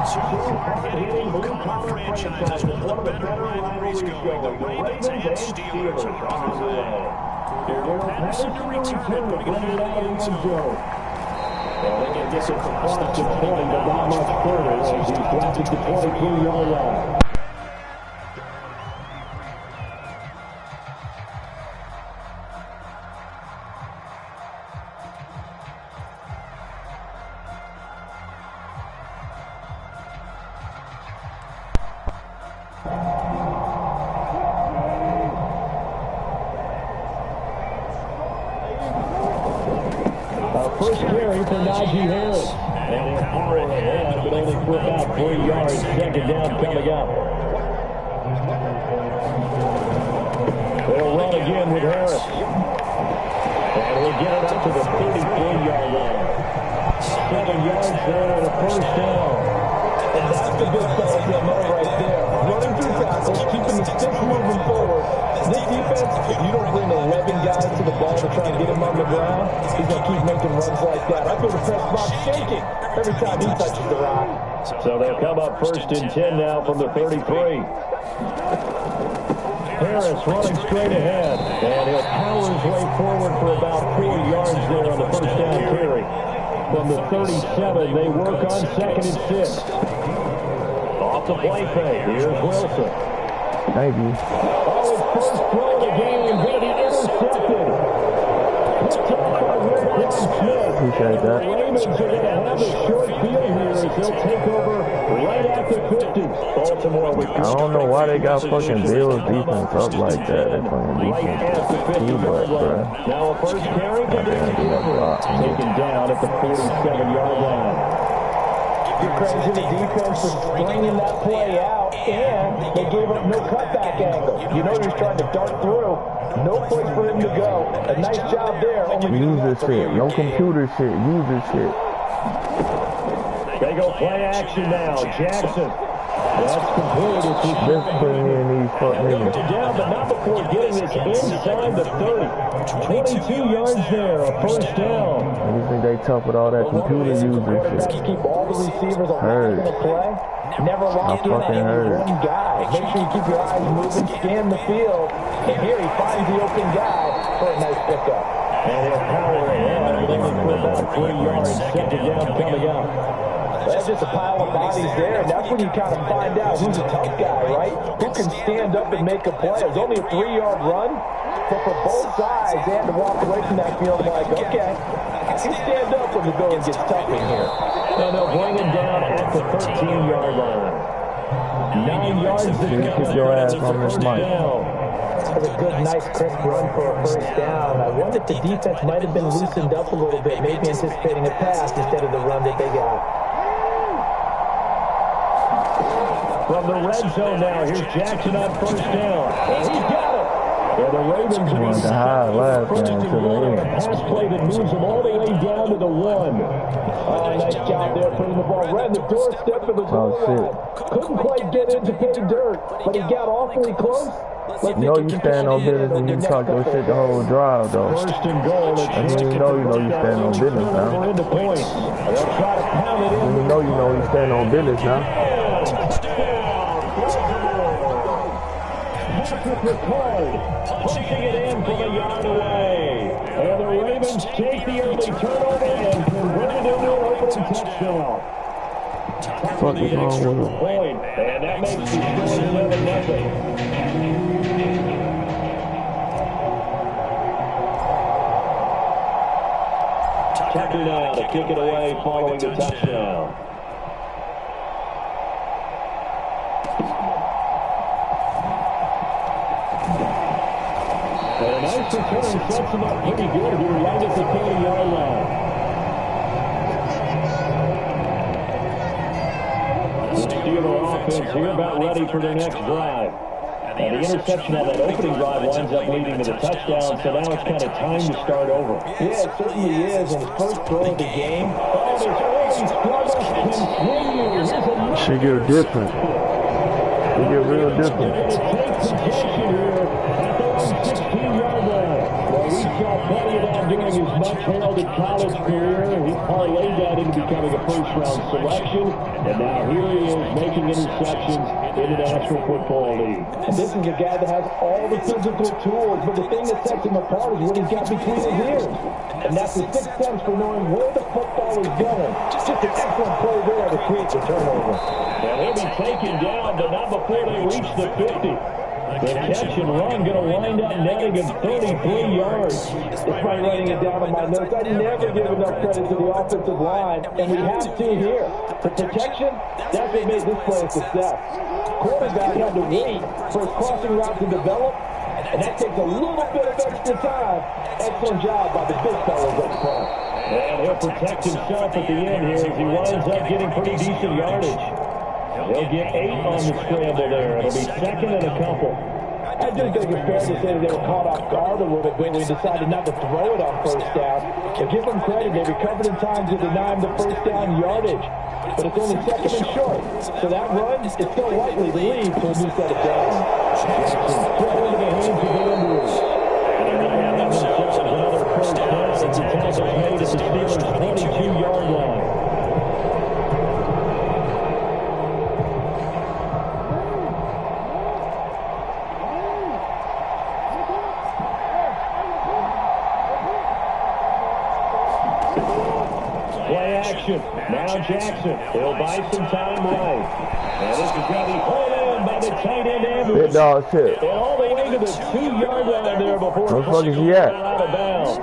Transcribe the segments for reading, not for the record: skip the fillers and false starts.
Two blue-collar franchises, one of the better rivalries going. The Ravens and Steelers are on today. Daryl Patterson to return, putting it on the 2. They get this across the 20, but not much further as he's dropped at the 23-yard line. First carry for Najee Harris. And they're powering ahead, but only for about 3 yards. Second down coming up. They'll run again with Harris. And we'll get it up to the 33-yard line. 7 yards there and a first down. And that's the good stuff you'll know right there. Running through tackles, keeping the sticks moving forward. This defense, if you don't bring 11 guys to the ball to try and get him on the ground, he's going to keep making runs like that. I feel the press box shaking every time he touches the rock. So they'll come up 1st and 10 now from the 33. Harris running straight ahead, and he'll power his way forward for about 4 yards there on the first down carry. From the 37, they work on 2nd and 6. Off the play fake, here's Wilson. Thank you. Oh, his first throw of the game, going to be intercepted. Appreciate that. The Ravens are going to have a short field here as they'll take over right at the 50. Baltimore with I don't know why they got fucking Bills defense up like that. They're playing defense. Now a first carry for taken down at the 47-yard line. Give credit to the defense for stringing that play out, and they gave up no cutback angle. You know he was trying to dart through. No place for him to go. A nice job there. Use this shit. No computer shit. Use this shit. They go play action now. Jackson. That's complete. Just putting in these fuck niggas. Down, but not before getting this inside the 30. 22 yards there. A first down. You think they tough with all that computer user shit? Keep all the receivers alive in the play. Never lock in on any one guy. Make sure you keep your eyes moving, scan the field, and here he finds the open guy for a nice pickup. And they're powering ahead. They're for about 3 yards. Second down coming up. That's just a pile of bodies there, and that's when you kind of find out who's a tough guy, right? Who can stand up and make a play. It was only a 3-yard run, but for both sides, they had to walk away from that field like, okay, I can stand up when the going gets tough in here. And they'll bring him down at the 13-yard line. 9 yards to Get your ass on this mic. That was a good, nice, crisp run for a first down. I wonder if the defense might have been loosened up a little bit, maybe anticipating a pass instead of the run that they got. From the red zone now, here's Jackson on first down. And he's got it. And the Ravens are going to high first and one. A pass play that moves them all the way down to the 1. Oh, nice job there putting the ball right in the doorstep of the goal. Couldn't quite get in to pay dirt, but he got awfully close. You know you stand on business and you talk your shit the whole drive, though. First and goal. I mean, you know you stand on business now. Into point. They'll try to pound it in. You know you stand on business now. Pushing it in from a yard away. And the Ravens take the early turnover and convert it into an opening touchdown. What is wrong with him? And that makes the score 11-0. Tucker now to kick it away following the touchdown. And a nice return sets him up pretty good here right at the 30-yard line. The Steeler offense here about ready for their next drive. And the interception on that opening drive winds up leading to the touchdown, so now it's kind of time to start over. Yeah, it certainly is. And his first throw of the game. Oh, his early struggles continue. She get different. She get real different. Take possession here at the 16-yard line. Well, we saw plenty of that during his much-heralded college career. He parlayed that into becoming a first-round selection, and now here he is making interceptions in the National Football League. And this is a guy that has all the physical tools, but the thing that sets him apart is what he's got between his ears. And that's the sixth sense for knowing where the football is going. Just an excellent play there to create the turnover. And he'll be taken down, but not before they reach the 50. The catch and run going to wind up netting him 33 yards. Despite writing it down on my notes, I never give enough credit to the offensive line, and we have to here. The protection, that's what made this play a success. Quarterback had to wait for his crossing route to develop, and that takes a little bit of extra time. Excellent job by the big fellas up front. And he'll protect himself at the end here as he winds up getting pretty decent yardage. He'll get 8 on the scramble there. It'll be second and a couple. I do think it's fair to say that they were caught off guard a little bit when we decided not to throw it on first down. But give them credit, they recovered in time to deny him the first down yardage. But it's only second and short. So that run is still likely to lead to a new set of downs. Jackson throw into the hands of Andrews. And they're going to have themselves another first down as the tackle's made at the Steelers' 22-yard line. Now Jackson, he'll buy some time right. And this is going to be pulled in by the tight end Andrews. Big dog shit. And all the way to the 2-yard line there before where the fuck is he at? Out of bounds.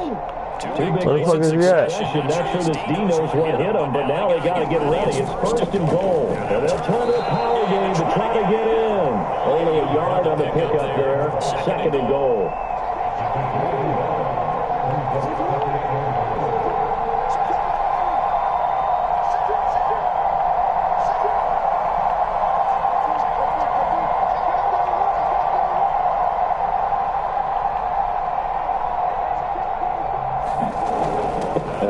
Where the fuck is he at? Not sure this D knows what hit him, but now they got to get ready. It's first and goal. And they'll turn to a power game to try to get in. Only a yard on the pickup there. Second and goal.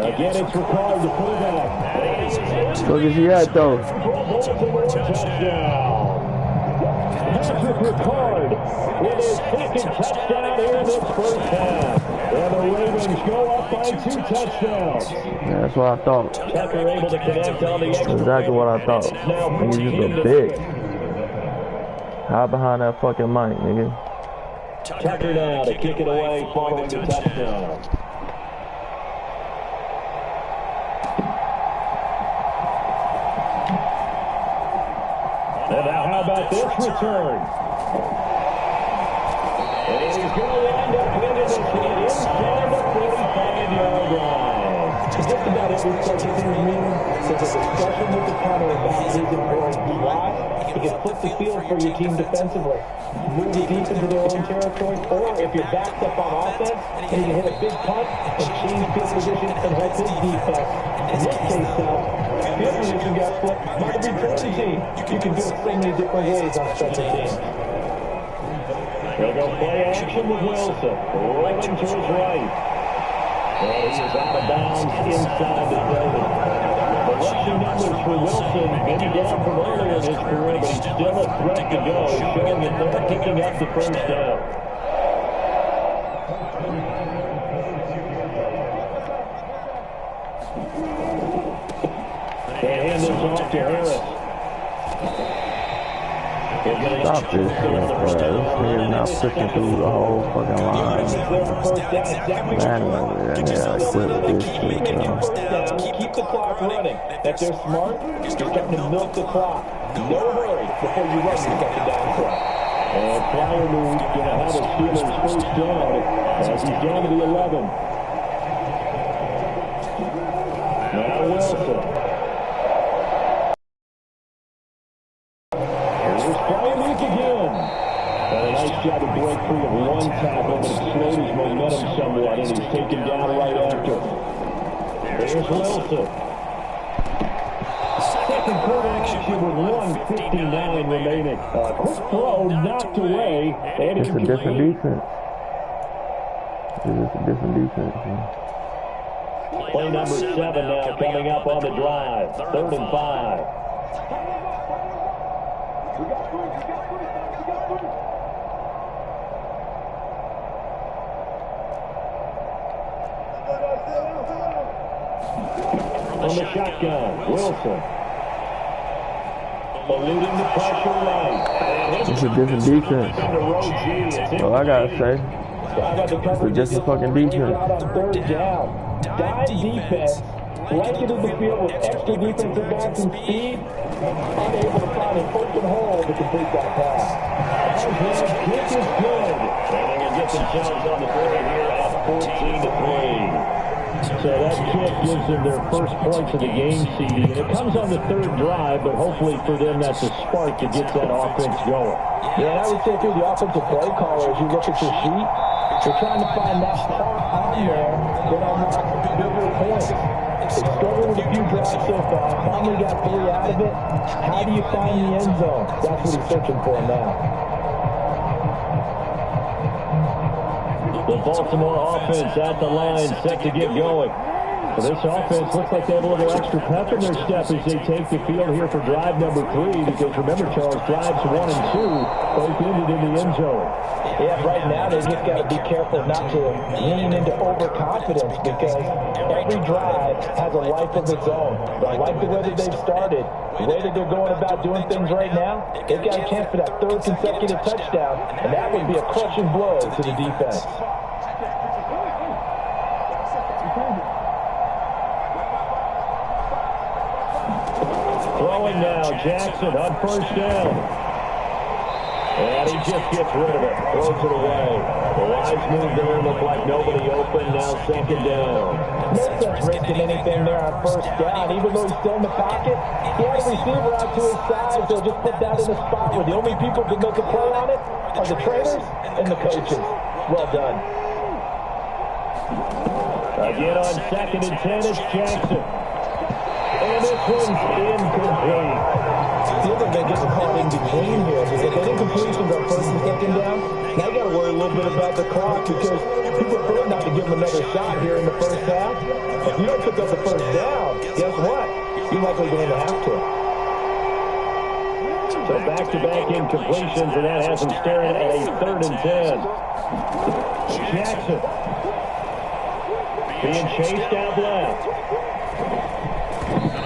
Again, it's required to pull back. Where is he at, though? Touchdown. Patrick Ricard with his second touchdown here in this first half. And the Ravens go up by 2 touchdowns. Yeah, that's what I thought. Tucker able to connect on the extra. Exactly what I thought. Nigga, just a bitch. Hide behind that fucking mic, nigga. Tucker now to kick it away following the touchdown. And now how about this return? And he's going to wind up winning this hit inside the 45-yard line. Just about every special teams meeting, there's a discussion with the punter about his importance. Why? He can flip the field for your team defensively, move deep into their own territory, or if you're backed up on offense, then you can hit a big punt and change field position and help his defense. In this case, though, field position got flipped by the return team. You can do it so many different ways on special teams. They'll go play action with Wilson, rolling to his right. And he is out of bounds inside the building. The rushing numbers for Wilson, maybe down from earlier in his career, but he's still a threat to go, showing that they're picking up the first down. They hand this off to Harris. Stop this shit, bro. This nigga's not pushing through the whole fucking line. Man, yeah, quit with this shit, bro. Keep the clock running. If they're smart, you're starting to milk the clock. No hurry before you run your second down throw. And Fryermuth going to have a Steelers first down as he's down to the 11. Now Wilson. Job to break free of one tackle, but it slowed his momentum somewhat, and he's taken down right after. There's Wilson. Second quarter action with 1:59 remaining. Quick throw knocked away. And it's a different defense. It's a different defense, man. Play number 7 now coming up on the drive. 3rd and 5. From the shotgun, Wilson. Eluding the pressure right. It's a different defense. Well, I gotta say, it's just a fucking defense. On third down. Dime defense. Blanketed the field with extra defensive backs and speed. Unable to find an open hole to complete that pass. Kick is good. And they will get themselves on the board here at 14-3. So that kick gives them their first points of the game, CD. And it comes on the third drive, but hopefully for them that's a spark that gets that offense going. Yeah, and I would say through the offensive play caller, as you look at your sheet, you're trying to find that part on there that unlocks bigger points. They struggled with a few drives so far. Finally got 3 out of it. How do you find the end zone? That's what he's searching for now. The Baltimore offense at the line, set to get going. So this offense looks like they have a little extra pep in their step as they take the field here for drive number 3. Because remember, Charles, drives 1 and 2 both ended in the end zone. Yeah, right now they just got to be careful not to lean into overconfidence because every drive has a life of its own. But I like the way that they've started, the way that they're going about doing things right now. They've got a chance for that 3rd consecutive touchdown, and that would be a crushing blow to the defense. Throwing now, Jackson on first down. And he just gets rid of it, throws it away. The wise move there, looked like nobody open, now 2nd down. No sense risking anything there on first down. Even though he's still in the pocket, he had a receiver out to his side, so just put that in a spot where the only people who can make a play on it are the trainers and the coaches. Well done. Again on 2nd and 10, it's Jackson. And this one's incomplete. I feel like they're getting caught in between here because if they incompletions on 1st and 2nd down, now you got to worry a little bit about the clock because people prefer not to give them another shot here in the first half. If you don't pick up the 1st down, guess what? You're likely going to have to. So back-to-back incompletions, and that has them staring at a 3rd and 10. Jackson being chased out left.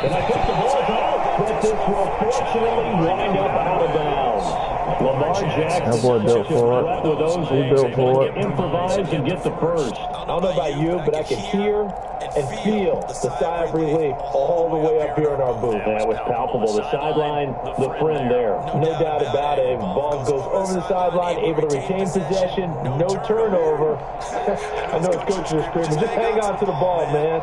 And I think the ball's out, but this will fortunately wind up out of bounds. Lamar Jackson, that boy built for it. With those he built for it. Improvise and get the first. I don't know about you, but I can hear and feel the sigh of relief all the way up here in our booth. That was palpable. The sideline, the friend there. No doubt about it. If the ball goes over the sideline, able to retain possession, no turnover. I know his coaches are screaming, just hang on to the ball, man.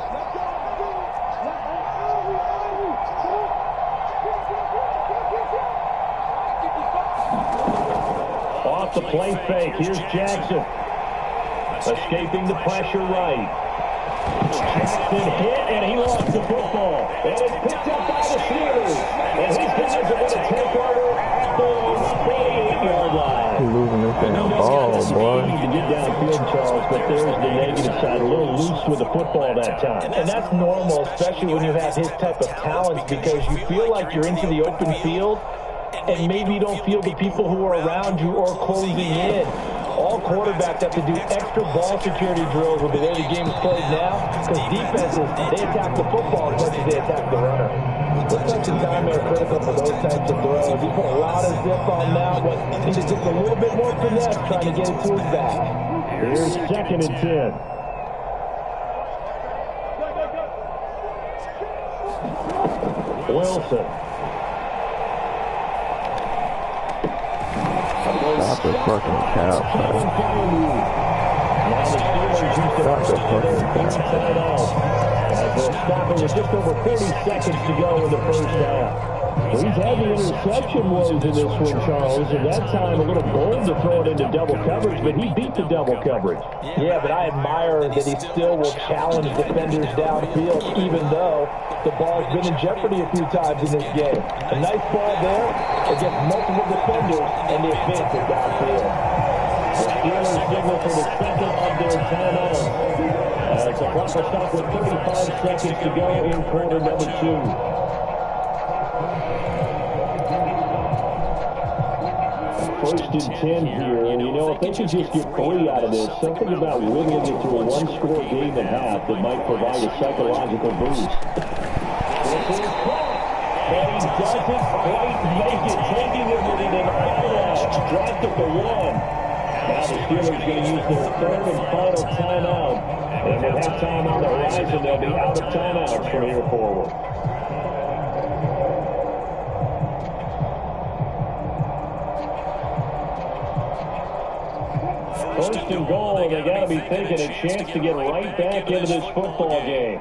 Off the play fake, here's Jackson. Escaping the pressure right. Jackson hit, and he lost the football. And it's picked up by the Steelers. And these guys are going to take over at the 48-yard line. He's losing this damn ball, boy. To get downfield, Charles, but there's the negative side. A little loose with the football that time. And that's normal, especially when you have his type of talent, because you feel like you're into the open field, and maybe you don't feel the people who are around you or closing in. All quarterbacks have to do extra ball security drills with the way the game is played now, because defenses, they attack the football as much as they attack the runner. Defensive time are critical for those types of throws. He put a lot of zip on now, but needed just a little bit more finesse trying to get it to his back. Here's 2nd and 10. Wilson. Stop the fucking cow, man. Stop the fucking cow. As they're stopping with just over 30 seconds to go in the first half. Well, he's had the interception woes in this one, Charles, and that time a little bold to throw it into double coverage, but he beat the double coverage. Yeah, but I admire that he still will challenge defenders downfield, even though the ball's been in jeopardy a few times in this game. A nice ball there against multiple defenders, and the advance is downfield. The Steelers signal for the second of their timeouts. It's a proper stop with 35 seconds to go in quarter number 2. First and 10 here, and you know, if they could just get 3 out of this, something about whittling it to a one-score game and a half that might provide a psychological boost. But he doesn't quite make it, taking it within an eyelash. Dropped at the 1. Now the Steelers going to use their third and final timeout. And with halftime on the horizon, they'll be out of timeouts from here forward. First and goal, and they got to be thinking a chance to get right back into this football game.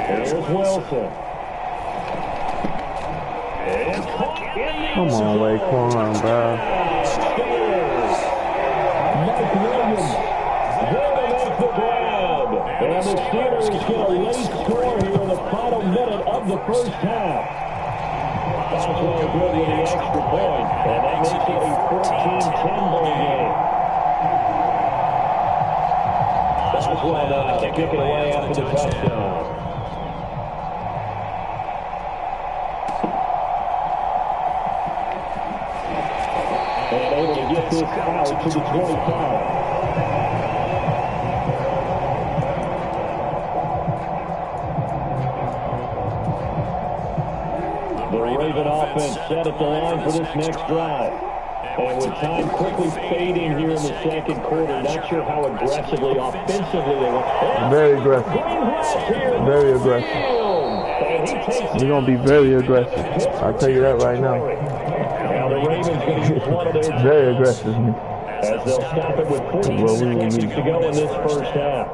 Here's Wilson. Come on, Laquan, bro. Mike Williams. There makes the grab. And the Steelers get a late score here in the final minute of the first half. Boswell good with the extra point. And that makes it a 14-10 ball game. Boswell now to kick it away after the touchdown. And able to get this out to the 25. The Raven offense set at the line for this next drive. And with time quickly fading here in the second quarter, not sure how aggressively, offensively they went. Very aggressive. Very aggressive. We're going to be very aggressive. I'll tell you that right now. Very aggressive. As they'll stop it with 46 seconds to go in this first half.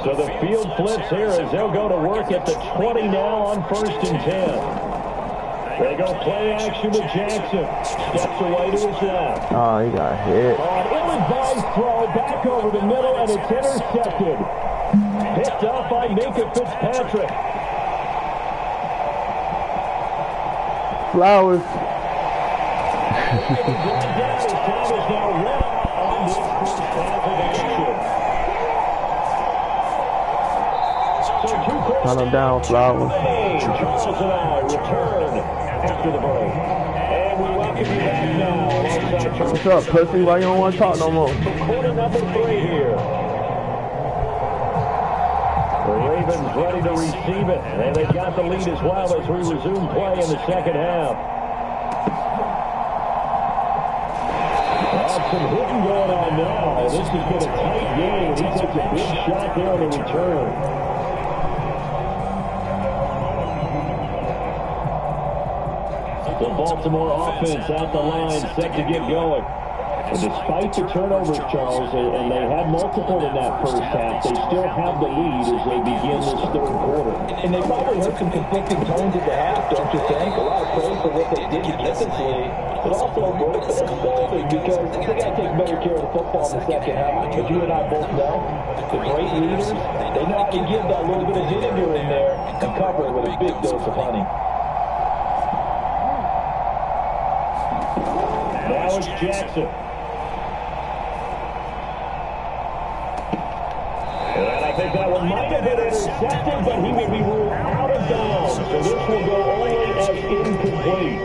So the field flips here as they'll go to work at the 20 now on 1st and 10. They go play action with Jackson. Steps away to his left. Oh, he got hit. Ill-advised throw back over the middle, and it's intercepted. Picked up by Minka Fitzpatrick. Flowers. Hunt him down, Flowers. Charles and I return after the break. And we welcome you back now. What's up, pussy? Why you don't want to talk no more? Quarter number 3 here. The Ravens ready to receive it. And they've got the lead as well as we resume play in the second half. Some hitting going on now. This has been a tight game. He takes a big shot there on the return. The Baltimore offense at the line, set to get going. And despite the turnovers, Charles, and they had multiple in that first half, they still have the lead as they begin this third quarter. And they probably heard some conflicting tones at the half, don't you think? A lot of praise for what they did to get this lead, but also a little bit of scolding because they got to take better care of the football in the second half. As you and I both know, the great leaders, they know how to give that little bit of vinegar in there and cover it with a big dose of honey. Now it's Jackson. And I think that one might have been intercepted, but he will be ruled out of bounds. So this will go only as incomplete.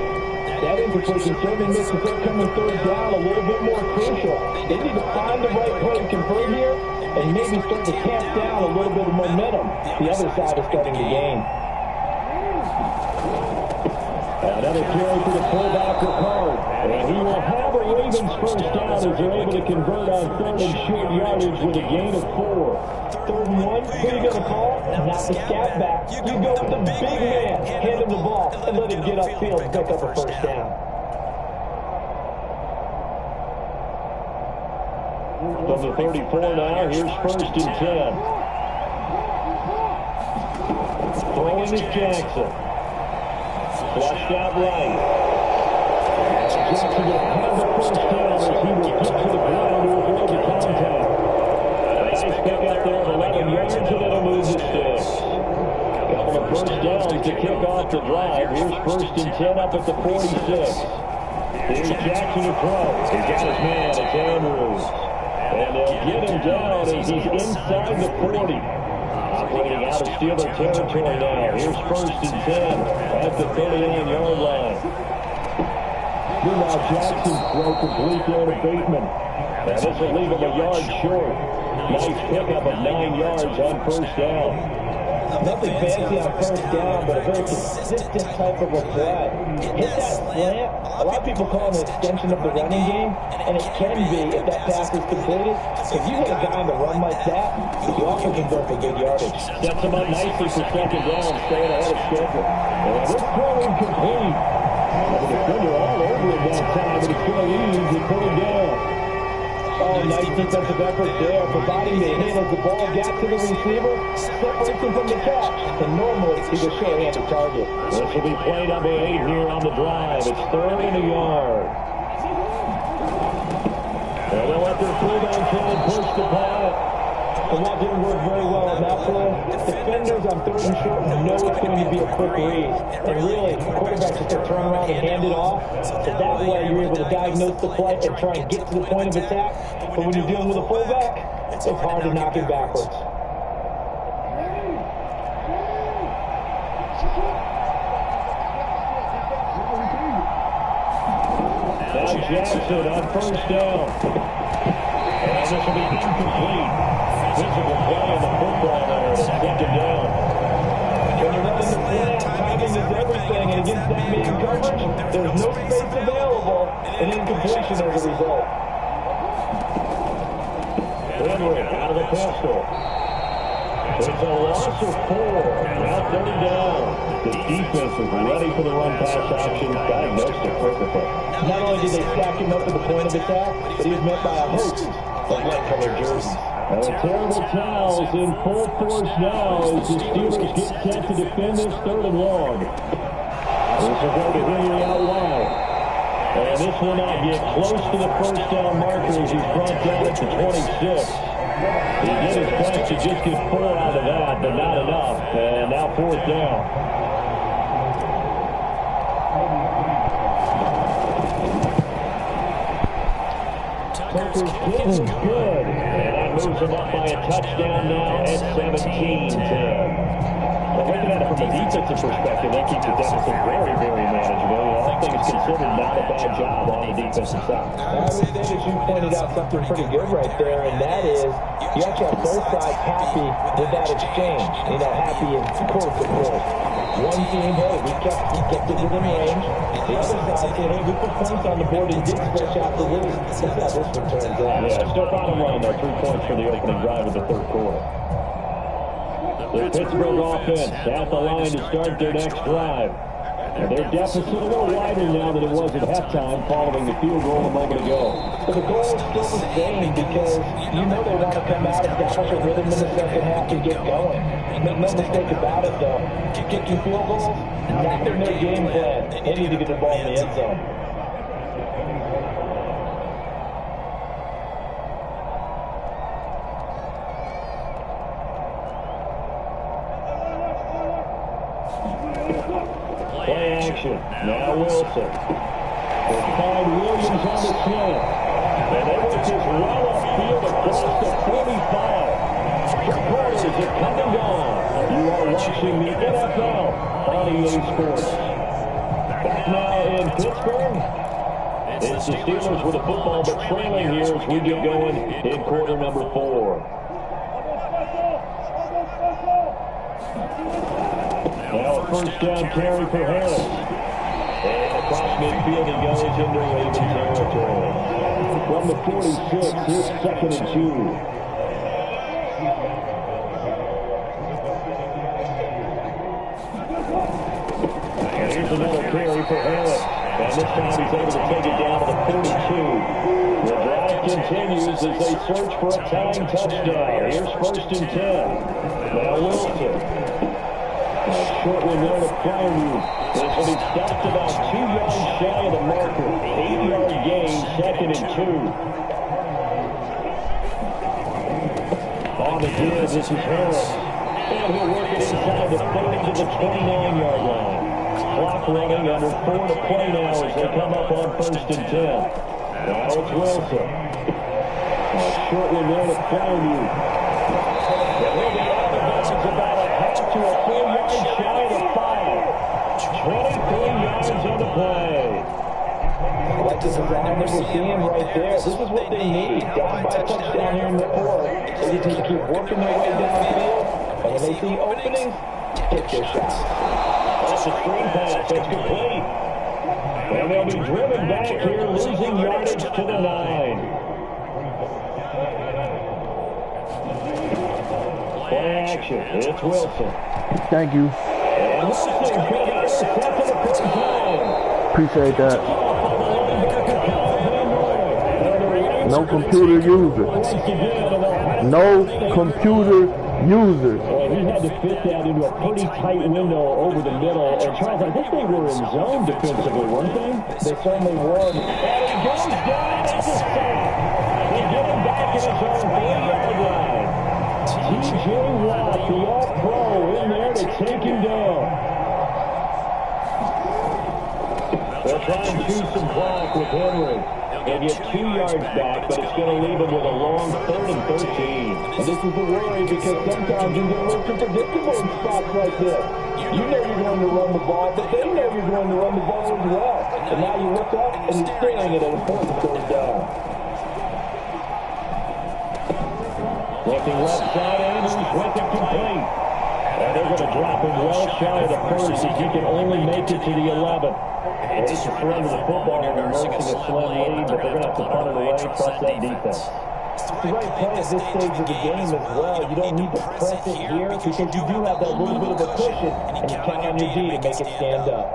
That incompletion certainly makes the upcoming third down a little bit more crucial. They need to find the right play to convert here and maybe start to tamp down a little bit of momentum. The other side is starting to gain. Another carry for the fullback Ricard. And he will have a Ravens first down as they're able to convert on 3rd and short yardage with a gain of 4. 3rd and 1, who are you going to call? Not the scat back. You go with the big man, hand him the ball, and let him get upfield and pick up a first down. From the 34 now, here's 1st and 10. Throwing is Jackson. Flushed out right. Jackson will have the first down as he will get to the ground to avoid the contact. Nice pick up there of 11 yards, and then he'll move the sticks. Couple of first downs to kick off the drive. Here's 1st and 10 up at the 46. Here's Jackson to throw. He's got his man. It's Andrews. And they'll get him down as he's inside the 40. Operating out of Steeler territory now. Here's 1st and 10 at the 39-yard line. Meanwhile, Jackson's throw complete there to Bateman. Now this will leave him a yard short. Nice pickup of 9 yards on first down. Nothing fancy on first down, but a very consistent type of a play. Hit that slant. A lot of people call it an extension of the running game, and it can be if that pass is completed. If you hit a guy on the run like that, you also can go for good yardage. Sets him up nicely for second down, staying ahead of schedule. And this throw incomplete. The defender all over it that time, but it's going to leave and pull him down. Oh, nice defensive effort there, providing the hit as the ball got to the receiver, separates him from the catch, and normally he's a short-handed target. This will be play number 8 here on the drive. It's 3rd and a yard. And they'll let their fullback try and push the pass. And that didn't work very well on that play. Defenders on 3rd and short know it's going to be a quick read. And really, the quarterback just turn around and hand it off. So that way you're able to diagnose the play and try and get to the point of attack. But when you're dealing with a fullback, it's hard to knock it backwards. Now Jackson on first down. And this will be incomplete. Physical play on the football there. Second down. When you're running the play, timing is everything. And against that man coverage, there's no space available. And incompletion as a result. Henry out of the pistol. It's a loss of 4. Now 3rd down. The defense is ready for the run-pass action. Diagnosed it perfectly. Not only did they stack him up at the point of attack, but he was met by a host of light-colored jerseys. And the terrible towels in full force now as the Steelers get set to defend this 3rd and long. This will go to Henry out wide. And this will not get close to the first down marker as he's brought down at the 26. He did his best to just get 4 out of that, but not enough. And now 4th down. Tucker's getting good. And that moves him up by a touchdown now at 17-10. Well, looking at it from a defensive perspective, that keeps the deficit very, very manageable. All things considered, not a bad job on the defensive side. I would say that you pointed out something pretty good right there, and that is you actually have both sides happy with that exchange. You know, happy in quotes, of course. One team, hey, we kept it within range. The other side said, hey, we put points on the board and did stretch out the lead. Let's see how this one turns out. Yeah, still bottom line, though. 3 points for the opening drive of the 3rd quarter. The Pittsburgh offense at the line to start their next drive. And their deficit a little wider now than it was at halftime following the field goal a moment ago. But the goal is still the same because you know they want to come out and get a rhythm in the second half and get going. Make no mistake about it, though. Kicking field goals, not in their game plan. They need to get the ball in the end zone. Play action. Now Wilson. They find Williams on the slant. And they will just run upfield across the 45. The quarters have come and gone. You are watching the NFL on EA Sports. Back now in Pittsburgh. It's the Steelers with the football, but trailing here as we get going in quarter number 4. Now a first down carry for Harris. And across midfield he goes into Raven territory. From the 46, here's 2nd and 2. And here's another carry for Harris. And this time he's able to take it down to the 42. The drive continues as they search for a tying touchdown. Here's 1st and 10. Now Wilson. Short one there to Pryorview. This will be stopped about 2 yards shy of the marker. 8-yard gain, 2nd and 2. On the give, this is Harris. And he'll work it inside the 30 to the 29-yard line. Clock running, under 4 to play now as they come up on 1st and 10. Now it's Wilson. Short one there to Pryorview. And he'll be out of bounds about a half to a 4-yard shy of the 5. 23 yards on the play. the design that we're seeing right there. This is what they need. Down by a touchdown here in the fourth. They just need to keep working their way downfield. And when they see openings, take their shots. That's a screen pass. That's complete. And they'll be driven back here, losing yardage to the 9. Play action. It's Wilson. Thank you. And Wilson's going to intercept for the first time. Appreciate that. No computer user. No computer user. He had to fit that into a pretty tight window over the middle. And Charles, I think they were in zone defensively, weren't they? They certainly were. And he goes down at the sack. They get him back in his own 40-yard line. T.J. Watt, the all-pro, in there to take him down. They'll try and choose some clock with Henry. They'll get 2 yards back, but it's going to leave him with a long 3rd and 13. And this is the worry because sometimes you get a little too predictable in spots like this. You know you're going to run the ball, but they know you're going to run the ball as well. And now you look up and you're staring at a point that goes down. Looking left side, Andrews with it complete. And they're going to drop him well shy of the 1st as he can only make it to the 11th. They just surrender the football and they're nursing a slim lead, but they're going to have to punt it away, trust that defense. It's the right play at this stage of the game as well. You don't need to press it here because you do have that little bit of a cushion, and you count on your D to make it stand up.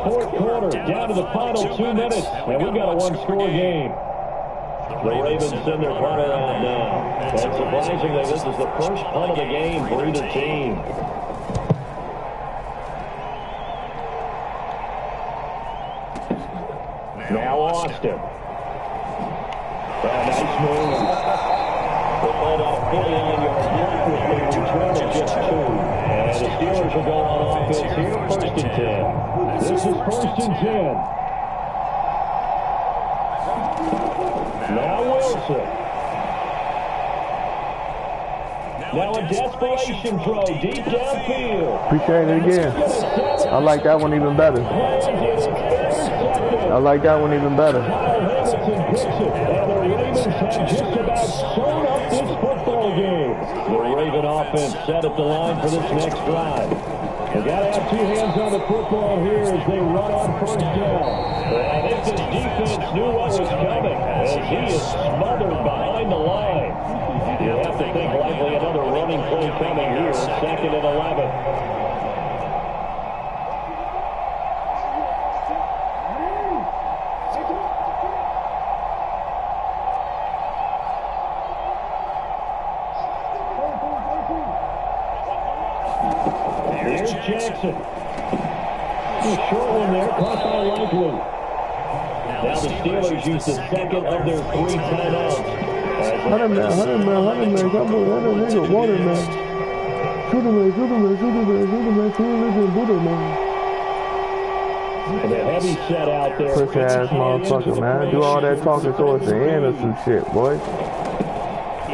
Fourth quarter, down to the final 2 minutes, and we've got a one-score game. The Ravens send their punter out now. And surprisingly, this is the first punt of the game for either team. Now Austin. Nice move. The ball off 49-yard block with the return of just 2. And the Steelers will go on offense here, 1st and 10. This is 1st and 10. Now Wilson. Now a desperation throw deep downfield. Appreciate it again. I like that one even better. I like that one even better. Hamilton picks it, and the Ravens have just about sewn up this football game. The Raven offense set at the line for this next drive. They got to have 2 hands on the football here as they run on 1st down. But I think this defense knew what was coming as he is smothered behind the line. You have to think likely another running play coming here, 2nd and 11. Jackson. A short one there, caught by Likely. Now the Steelers use the 2nd of their 3 timeouts. Come on, water, man. Shoot him, And a heavy set out there. Push ass motherfucker, man. Do all that talking towards the end of some shit, boy.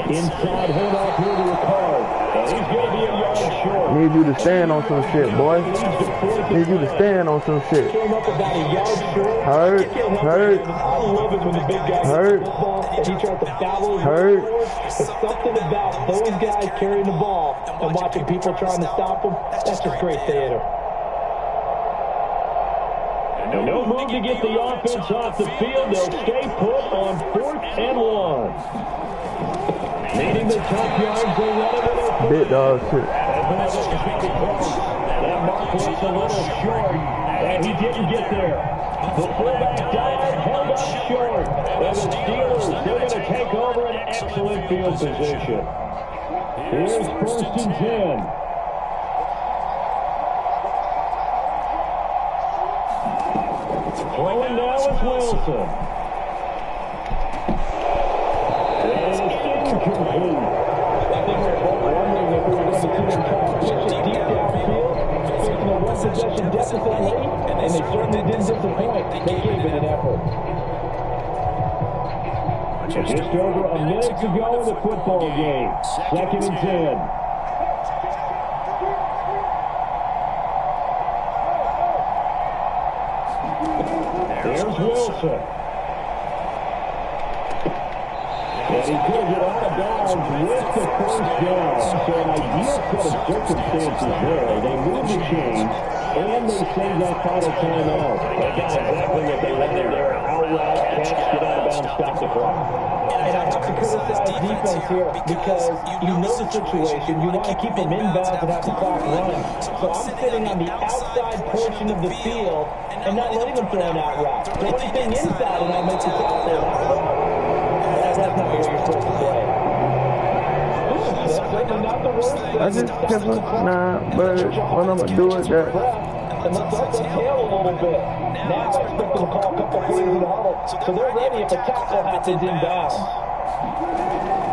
Inside handoff here to Ricard. And he's going to be a yard short. Need you to stand on some shit, boy. Need you to stand on some shit. Came up about a yard short. Hurt. I love it when the big guys Hurt. get the ball and he tries to foul his Hurt. There's something about those guys carrying the ball and watching people trying to stop them. That's just great theater. No move to get the offense off the field. They'll stay put on 4th and 1. Needing the top yards, they run it with their foot. Bit dog shit. That mark was a little short, and he didn't get there. The fullback dive held up short. And the Steelers, they're going to take over an excellent field position. Here's 1st and 10. Throwing now is Wilson. Incomplete. I think we're both wondering if we were going to see them try to push it deep downfield, facing a one-possession deficit late, and they certainly didn't disappoint. They gave it an effort. Just over a minute to go in the football game. 2nd and 10. There's Wilson. He could get out of bounds with the first down. So an ideal set of circumstances there. They move the chains, and they save that final timeout. They got exactly what they wanted there. Outright catch, get out of bounds, stop the clock. And I have to criticize defense here because you know the situation. You want to keep them inbounds and have the clock running. So I'm sitting on the outside portion of the field and not letting them throw an out route. So anything inside and I'll make the out there. That's not the way you're supposed to play. I just kept nah, but what I'm gonna do is that. And let's up the tail a little bit. Now I expect them to call a couple plays in the huddle. So they're ready if a tackle happens inbounds.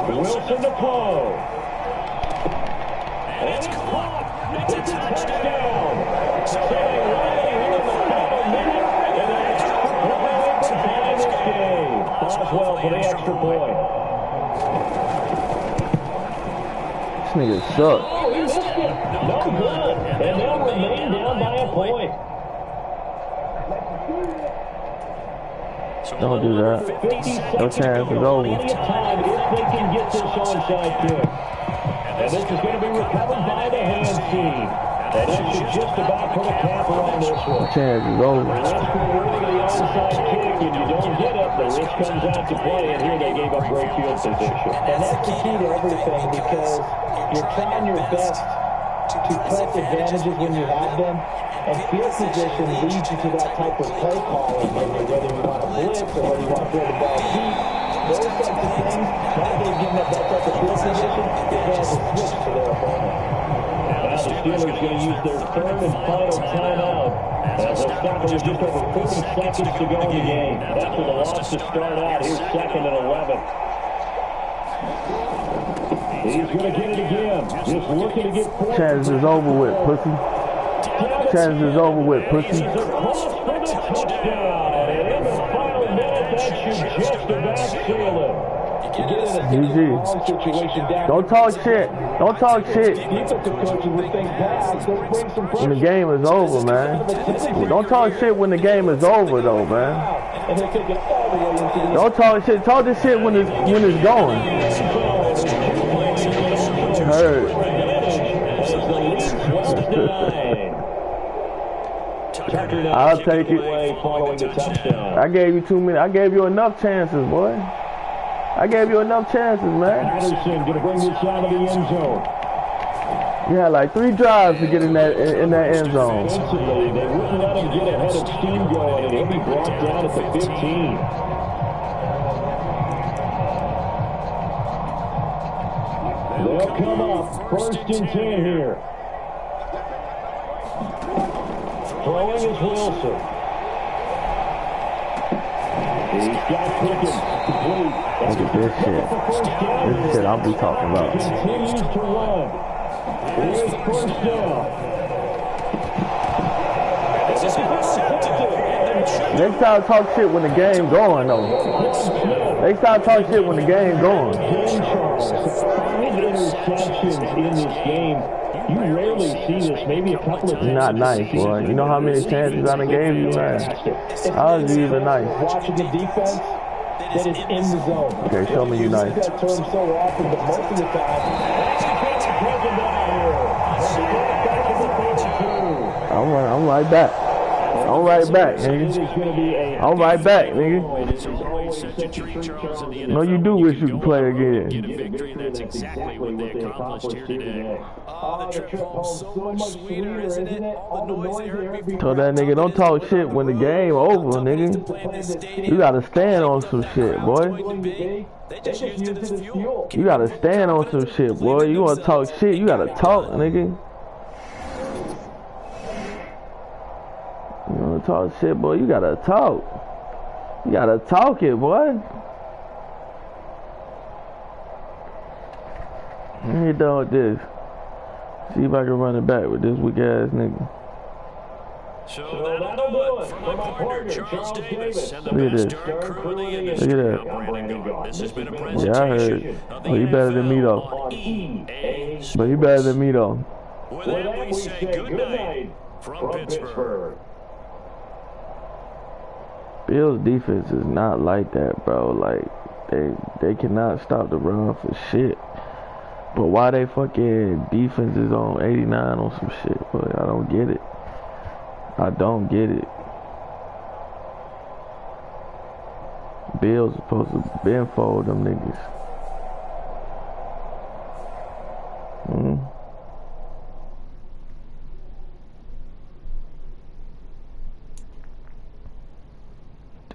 Wilson to Poe. And it's caught. It's a touchdown. Staying right here in the final minute. And an extra point to tie this game. Boswell for the extra point. This nigga sucks. Oh, he missed it. No good. And they'll remain down by a point. Don't do that. No chance is over. Plenty of time if they can get this onside kick. And this is going to be recovered by the hand team. And that should just about put a capper on this one. Chance is over. Risk rewarding the onside kick, and you don't get it. The risk comes out to play, and here they gave up great field position. And that's the key to everything because you're trying your best to press advantages when you have them. And field position leads you to that type of play calling, whether you want to blitz or whether you want to throw the ball deep. Those types of things, now that they've given up that type of field position, it has a switch to their opponent. Now the Steelers going to use their third and final timeout as they'll stop it with just over 30 seconds to go in the game. After the loss to start out, here's 2nd and 11. He's going to get it again. Just looking to get forward. Chance is over with, pussy. Chance is over with, pussy. GG. Don't talk shit. Don't talk shit. When the game is over, man. Don't talk shit when the game is over, though, man. Don't talk shit. Talk this shit when it's going. Heard. I'll take it. I gave you 2 minutes. I gave you enough chances, boy. I gave you enough chances, man. Patterson gonna bring this out of the end zone. You had like 3 drives to get in that end zone. Offensively, they wouldn't let him get ahead of steam going, and he'll be brought down at the 15. They'll come up 1st and 10 here. Throwing is Wilson. He's got Pickens. Look at this shit. This shit I'll be talking about. Continues to run. Here's 1st down. Next time talk shit when the game going, though. Next time talk shit when the game going. 5 interceptions in this game. You rarely see this. Maybe a couple of times. Not nice, boy. You know how many chances I done gave you, man? How is you even nice? Watching the defense that is in the zone. Okay, show me you nice. That term so often, but most of the time. I'm right back. I'm right back, nigga. I'm right back, nigga. No, you do wish you could play again. That's exactly what they accomplished here today. The trip home's so much sweeter, isn't it? All the noise they heard before. Told that nigga, don't talk shit when the game over, nigga. You gotta stand on some shit, boy. You gotta stand on some shit, boy. You wanna talk shit, you gotta talk, nigga. You wanna talk shit, boy, you gotta talk. You gotta talk it, boy. Let me done with this. See if I can run it back with this weak ass nigga. So that'll do it for my partner, Charles Davis, and the best darn crew in the industry. Look at that. This has been a Yeah, I heard. But he better than me, though. But he better than me, though. With that, we say good night from Pittsburgh. Bill's defense is not like that, bro. Like, They cannot stop the run for shit. But why they fucking defense is on 89 on some shit? But I don't get it. I don't get it. Bills supposed to bend fold them niggas.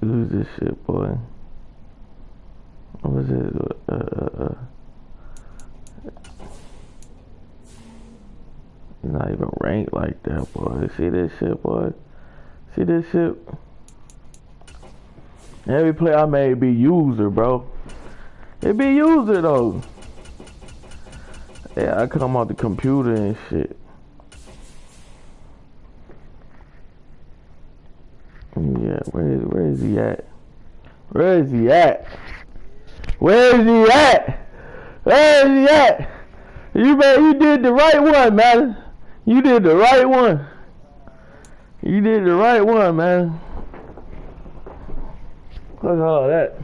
Who's this shit, boy? What was it? It's not even ranked like that, boy. See this shit, boy? See this shit? Every play I made be user, bro. It be user, though. Yeah, I come off the computer and shit. Yeah, where is he at? Where is he at? Where is he at? Where is he at? You did the right one, man. You did the right one. You did the right one, man. Fuck all that.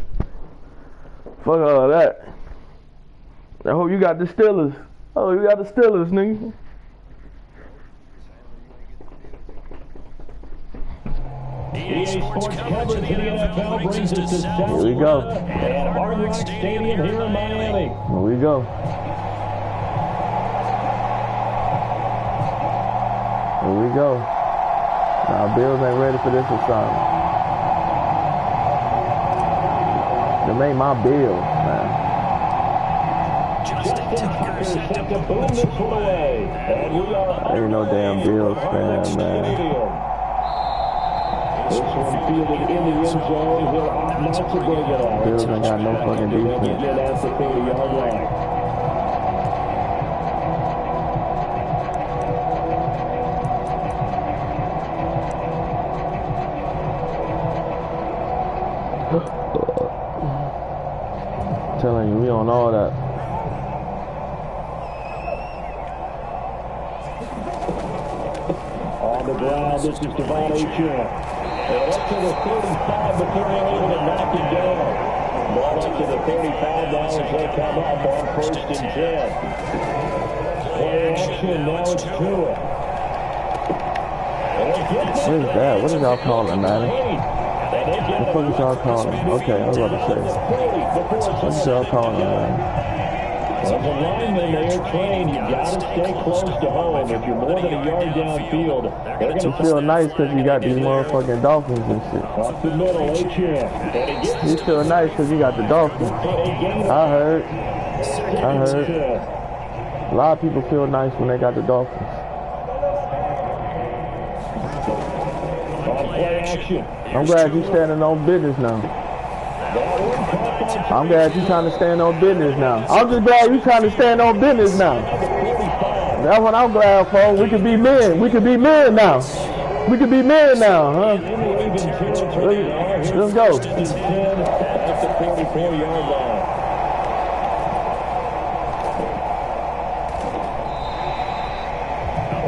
Fuck all that. I hope you got the Steelers. Oh, you got the Steelers, nigga. EA Sports coverage of the NFL brings us to South Here we go. and Hard Rock Stadium here in Miami. Here we go. Here we go. Nah, Bills ain't ready for this assignment. Them ain't my Bills, man. Justin Tucker set to boom this one away. And we are Ain't no damn Bills fan, man. This one fielded in the end zone. He'll opt not to bring it out. Bills ain't got no fucking defense. Get at the 30-yard line. Telling you, we on all that. On the ground, this is Devon Achane. And up to the 35 before they're able to knock him down. Ball up to the 35 now as they come up on 1st and 10. Play action, now it's Tua. What is that? What is y'all calling, man? What the fuck is y'all calling? Okay, I was about to say. What is y'all calling, man? As a lineman, they are trained. You gotta stay close to home. If you're more than a yard downfield, they're You gonna feel nice because you got these motherfucking Dolphins and shit. up the middle, Achane. You feel nice because you got the Dolphins. I heard. A lot of people feel nice when they got the Dolphins. On play action. I'm glad you standing on business now. I'm glad you trying to stand on business now. I'm just glad you trying to stand on business now. That's what I'm glad for. We can be men. We can be men now. We can be men now, huh? Let's go. At the 44-yard line.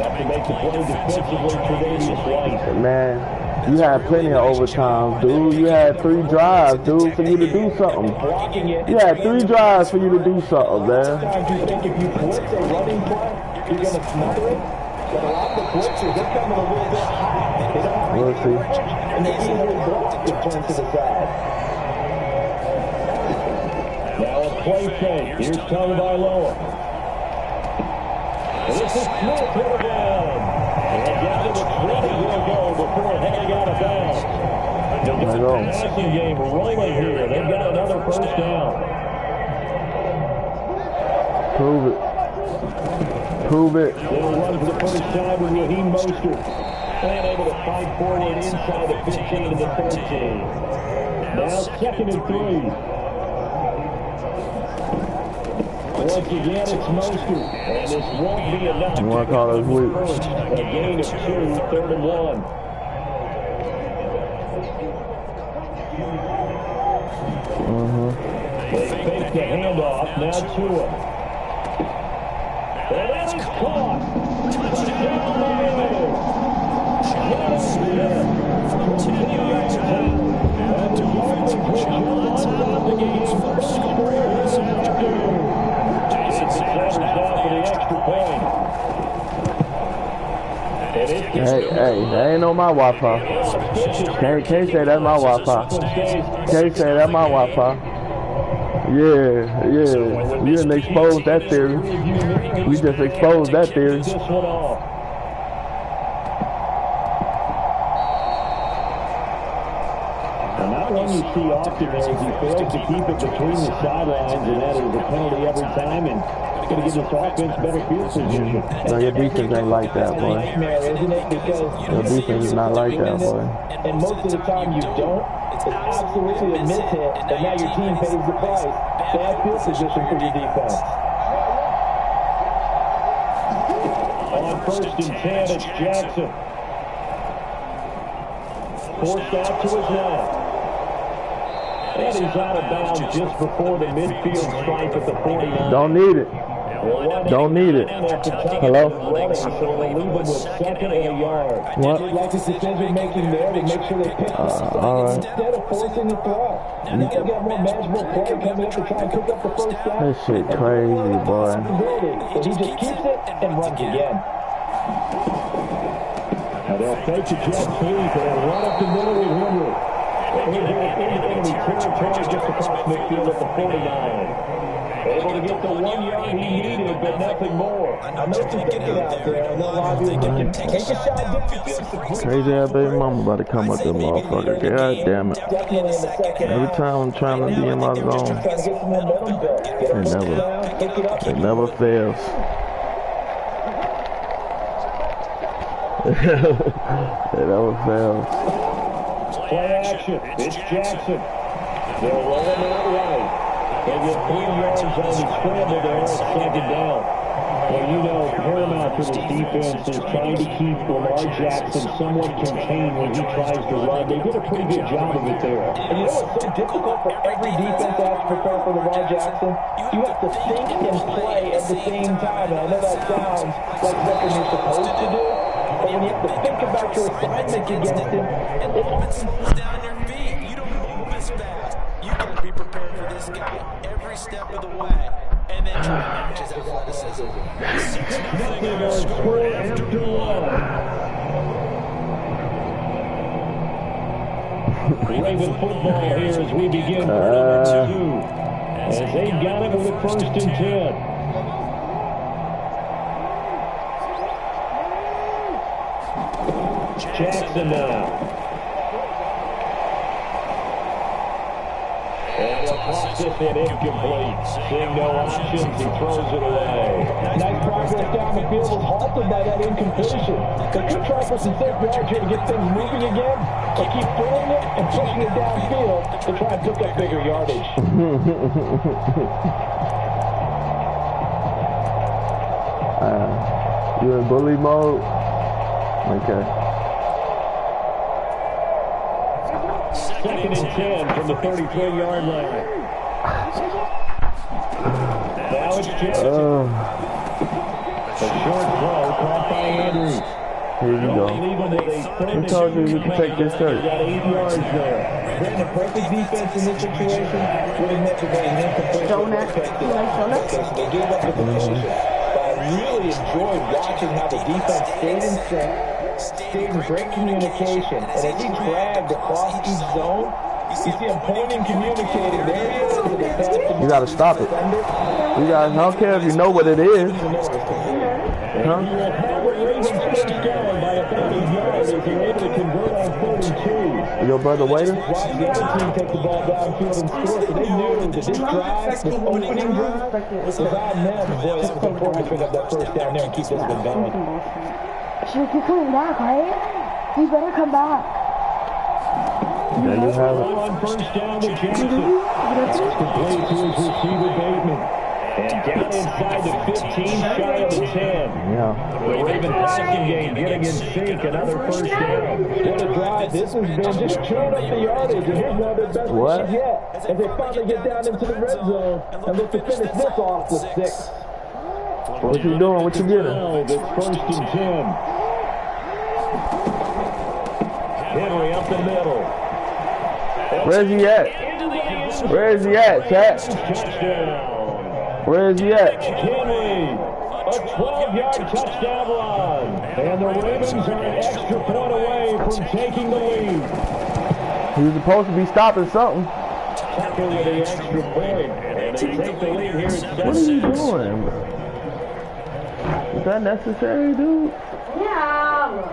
Have to make the play defensively for White. Man, you had plenty of overtime, dude. You had 3 drives, dude, for you to do something. You had 3 drives for you to do something, man. Sometimes you think if you blitz a running play, you're going to smother it. But a lot of the blitzers, they're coming a little bit high. They don't have We'll see. and they easily block to turn to the side. Now a play fake. Here's Tagovailoa. And this is Smith hit it down. And down to the 20 will go before heading out of bounds. They'll get the passing game rolling here. They've got another first down. Prove it. Prove it. They'll run for the first time with Raheem Mostert. And able to fight forward inside the 15 to the 13. Now 2nd and 3. Once again, it's Mostert. And this won't be enough. You want to call those weak? A gain of 2, 3rd and 1. They fake the handoff. Now Tua. And that's caught. Touchdown, Miami. The game's first score this afternoon. Jason Sanders now for the extra point. Hey, that ain't on my Wi-Fi. Can't say that's my Wi-Fi. Can't say that's my Wi-Fi. Yeah. We didn't expose that theory. We just exposed that theory. One you see often there is he fails to keep it between the sidelines, and that is a penalty every time, and it's going to give this offense better field position. No, your defense ain't like that, boy. Isn't it? Because your defense is not like that, boy. And most of the time you don't. It's absolutely a mishit, and now your team pays the price. Bad field position for your defense. On 1st and 10, it's Jackson. Forced out to his left. And he's out of bounds just before the midfield stripe at the 49. Don't need it. Don't need it. Hello? So they'll leave him with 2nd and a yard. What? Like his decision making there to make sure they pick all right. instead of forcing the throw. Now they've got more manageable play coming up to try and pick up the first down. This shit crazy, boy. And he just keeps it and runs again. Now they'll fake the jet sweep and run up the middle with Henry. He'll go into enemy territory just across midfield at the 49. Able to get the 1 yard he needed, but nothing more. I know what you're thinking out there. I know a lot of you thinking, take a shot, Crazy ass baby mama about to come up there, motherfucker. God damn it. Every time I'm trying to be in my zone, it never fails. It never fails. Play action. It's Jackson. They're rolling out right. They get 3 yards on the scramble there. It's 2nd down. Well, you know, paramount for this defense is trying to keep Lamar Jackson somewhat contained when he tries to run. They did a pretty good job of it there. And you know what's so difficult for every defense to have to prepare for Lamar Jackson? You have to think and play at the same time. And I know that sounds like something you're supposed to do. But when you have to think about your assignments against him, it slows down your feet. You don't move as fast. You got to be prepared for this guy every step of the way. And then try to match his athleticism. 6-0 score after 1. Raven football here as we begin number 2. As they've got it with 1st and 10. Jackson now. And he'll toss this in incomplete. Seeing no options, he throws it away. Nice progress down the field was halted by that incompletion. They could try for some safe yards here to get things moving again, but keep throwing it and pushing it downfield to try and pick up bigger yardage. You in bully mode? Okay. 2nd and 10 from the 33-yard line. Now it's Jackson. A short throw caught by Andrews. Here you go. Who told you we could take this shirt? Got 8 yards there. Been a perfect defense in this situation. Would have meant to be an incomplete. They gave up the position. But I really enjoyed watching how the defense stayed in sync, stayed in great communication, and as he dragged across each zone, you see him pointing, communicating. There he is. You gotta stop it. You guys, I don't care if you know what it is. Huh? Your brother waiting? Watch the other team take the ball downfield and score. So they knew that this drive, this opening drive, was on them. Boy, it's important to pick up that first down there and keep this one going. Should keep coming back, right? You better come back. There you have it. On 1st down to Jackson. It's complete to his receiver, Bateman. And down inside the 15, shy of the 10. Yeah. The Raven passing game getting in sync, another 1st down. What a drive this has been, just chewing up the yardage, and here's one of their best rushes yet, as they finally get down into the red zone and look to finish this off with 6. What you doing? What you getting? It's 1st and 10. Henry up the middle. And Where's he at? Where's he at, chat? Where's he at? A 12-yard touchdown run. And the Ravens are an extra point away from taking the lead. He was supposed to be stopping something. Tucker with the extra point. And they take the lead here at 7. What are you doing, bro? Is that necessary, dude? Yeah. I'm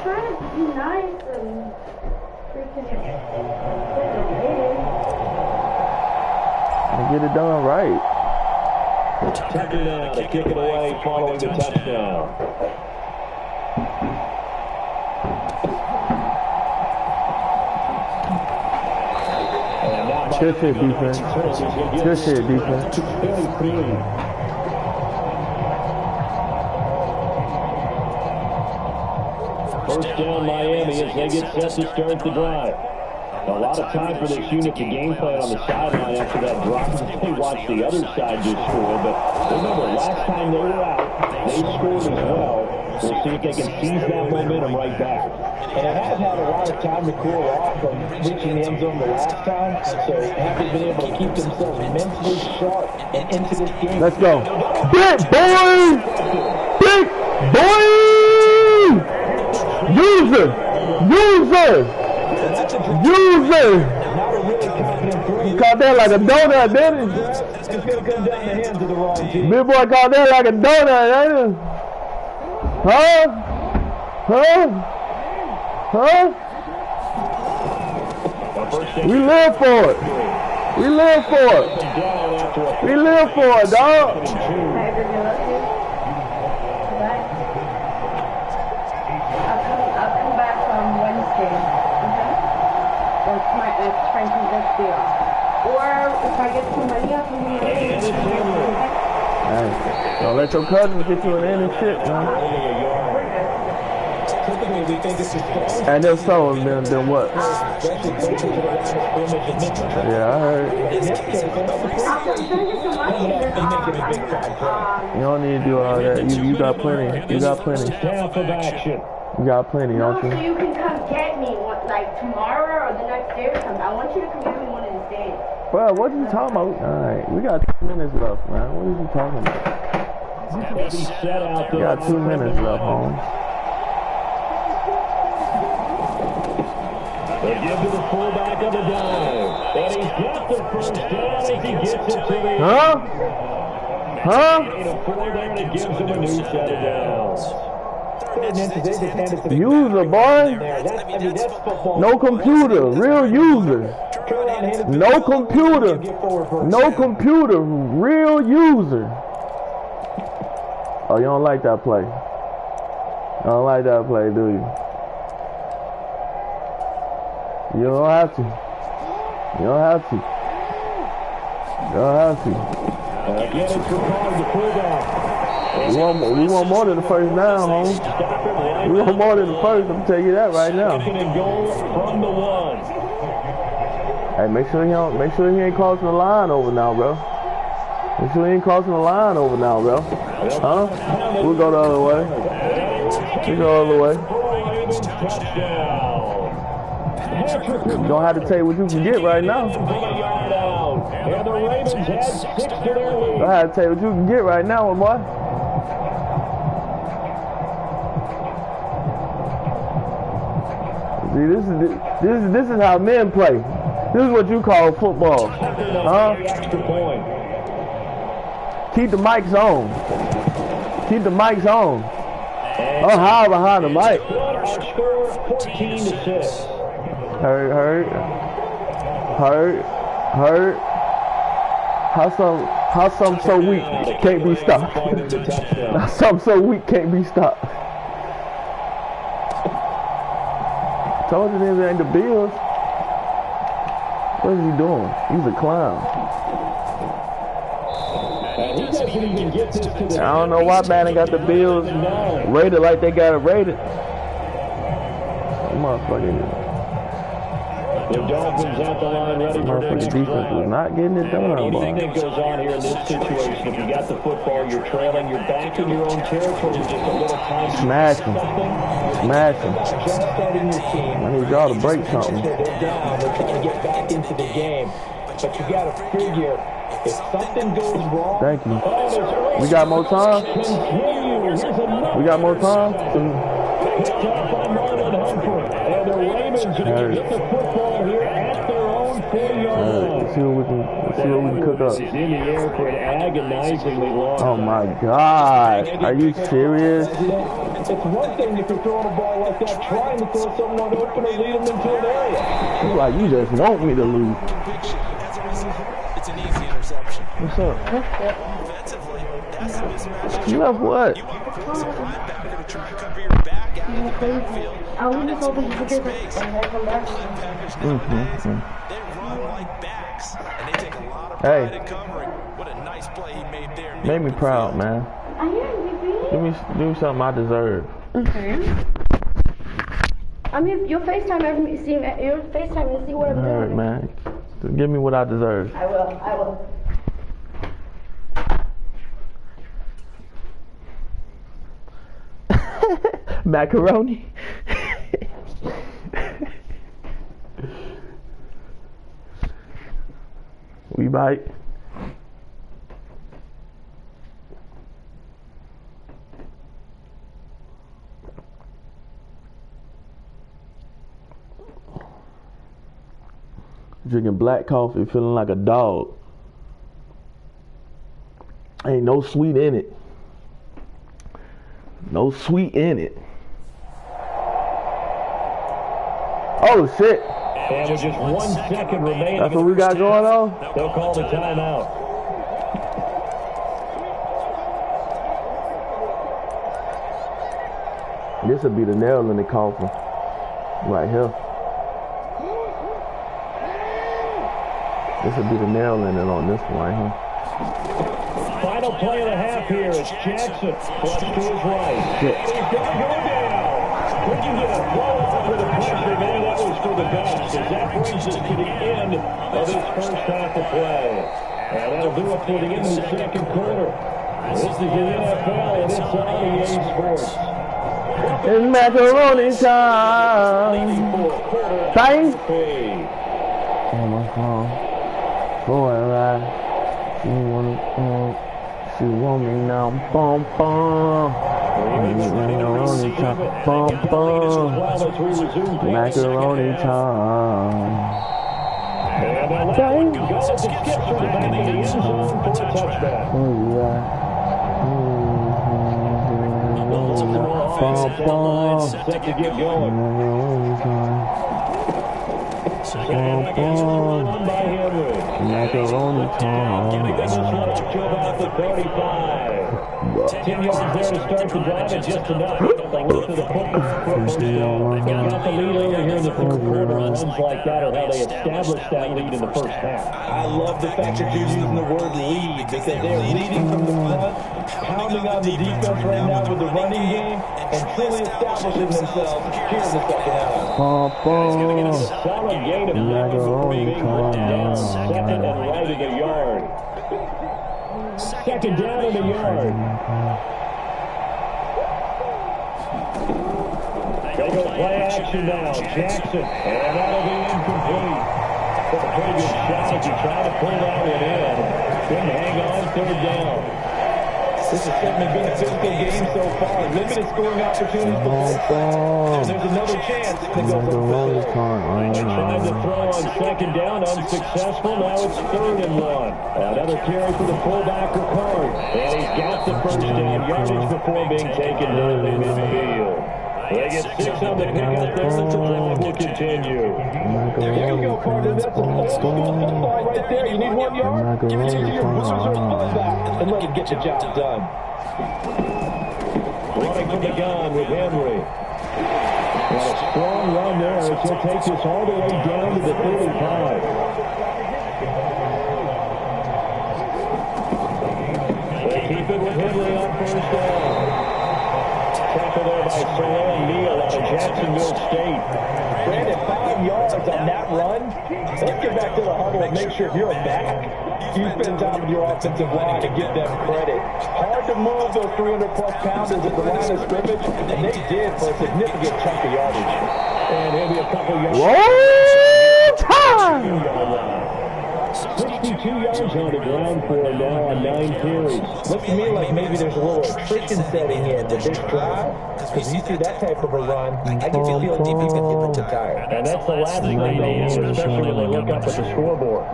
trying to be nice and freaking Get it done right. Tucker now to kick it away following the touchdown. Good shit, defense. Good shit, defense. First down Miami as they get set to start the drive. A lot of time for this unit to game plan on the sideline after that drop. They watched the other side just score, but remember, last time they were out, they scored as well. We'll see if they can seize that momentum right back. And it has had a lot of time to cool off from reaching the end zone the last time, so haven't been able to keep themselves mentally sharp and into this game. Let's go. Big boy! Big boy! User! User! User! Caught that like a donut, didn't he? It's going to come down the hands of the wrong team. Big boy caught that like a donut, ain't he? Huh? Huh? Huh? We live for it. We live for it. We live for it, dog. I'll come back on Wednesday. That's Frankie's next day off. Or if I get some money, I'll come in. Hey, don't let your cousins get you in any shit, man. Typically, we think this is close. And if so, then what? Yeah, I heard. You don't need to do all that. You got plenty. You got plenty. Half of action. You got plenty, No, don't so you? you can come get me, like tomorrow or the next day or something. I want you to come get me one of these days. Bro, what are you talking about? Alright, we got 2 minutes left, man. What are you talking about? Heavy set out We there. got 2 minutes left, home. They give to the fullback of the dive. And he's got the first down as he gets it to the Huh? Huh? gain of 4 there, and it gives him a new set of downs. User, boy. No computer. Real user. No computer. No computer. Real user. Oh, you don't like that play? You don't like that play, do you? You don't have to. You don't have to. You don't have to. Again, it's Ricard, the fullback. We want more than the first down, home. We want more than the first. I'm tell you that right now. Second and goal from the 1. Hey, make sure he ain't crossing the line over now, bro. Make sure he ain't crossing the line over now, bro. Huh? We'll go the other way. We go the other way. You don't have to tell you what you can get right now. And the Ravens had 6 to their lead. I have to tell you what you can get right now, my boy. See, this is how men play. This is what you call football, huh? Keep the mics on. Keep the mics on. Oh, hide behind the mic. Our score 14 to 6. Hurt. How some so weak can't be stopped? How some so weak can't be stopped? Told you this ain't the Bills. What is he doing? He's a clown. I don't know why Bannon got the Bills rated like they got it rated. Motherfucker. The Dolphins at the line ready for their next defense was not getting it done. Anything that goes on here in this situation, if you got the football, you're trailing, you're back in your own territory, just a little time. Smash him. Smash him. I need y'all to break something. They're down. They're trying to get back into the game. But you got to figure, if something goes wrong... Thank you. We got more time? We got more time? And the Ravens are going to get the football here at their own 40-yard line. Let's see what we can cook up. He's in the air for an agonizingly long Oh my God. Are you serious? It's one thing if you're throwing a ball like that, trying to throw someone open or lead them into an area. It's like you just want me to lose. It's an easy interception. What's up? Offensively, that's a mismatch. You left what? You want to force a linebacker to try and cover your back out of the backfield. I'll leave this open to get this and then come back. They run like backs, and they take a lot of pride in covering. What a nice play he made there. Made me proud, man. I am, Give me something I deserve. okay. I mean, your FaceTime every your FaceTime and see what I'm doing. All right, man. Just give me what I deserve. I will. Macaroni. We bite. Drinking black coffee, feeling like a dog. Ain't no sweet in it. No sweet in it. Oh shit. And with just 1 second remaining. That's what we got going on? They'll call the timeout. This would be the nail in the coffin. Right here. This would be the nail in it on this one right here. Final play of the half here is Jackson. Flush to his right. Shit. He's going to go down. We can get a throw up for the pressure. Maybe that was for the dust. As that brings us to the end of this first half of play. And that'll do it for the end of the second quarter. This is the NFL and it's on EA Sports. It's macaroni time. Time. Oh my God. Boy, right. She want me now. Bum bum. Macaroni time. Bum bum. Macaroni time. Oh yeah. Bum bum. Set to get going. Macaroni time. About the 35. 10 yards there to start the drive and just enough. They get to the first down. They got the lead early here in the third quarter. Runs like that are how they established that lead in the first half. I love the fact that you're using the word lead because they're leading from the front, pounding on the defense right now with the running game, and truly establishing themselves here in the second half. Solid gain of Macaroni time. second and right of the yard. Second down in the yard. They go play action now. Jackson. And that'll be incomplete. But a pretty good shot as he tried to pull that one in. Couldn't hang on, third down. This has certainly been a physical game so far. Limited scoring opportunities before. There's another chance to go for the Tried to throw on second down, unsuccessful. Now it's 3rd and 1. Another carry for the fullback Ricard. And he's got the first down yardage before being taken down in midfield. They get 6 on the pickup there. The drive will continue. There you go, partner. That's an old school football right there. You need 1 yard, give it to your boosters or fullback and let him get the job done. Running from the gun with Henry. And a strong run there as he'll take this all the way down to the 35. They keep it with Henry on first down. Tackle there by Saran Neal out of Jacksonville State. Brandon, 5 yards yards on that run. Let's get back to the huddle and make sure you're back. You spend time with your offensive line and give them credit. Hard to move those 300-plus pounders at the line of scrimmage, and they did for a significant chunk of yardage. And maybe a couple yards. Whoa! Time! 62 yards on the ground for him now on 9 carries. Looks to me like maybe there's a little attrition setting in with this drive. Because you see that type of a run, I can feel the defense get a little tired. And that's the last thing they need, especially when they look up at the scoreboard.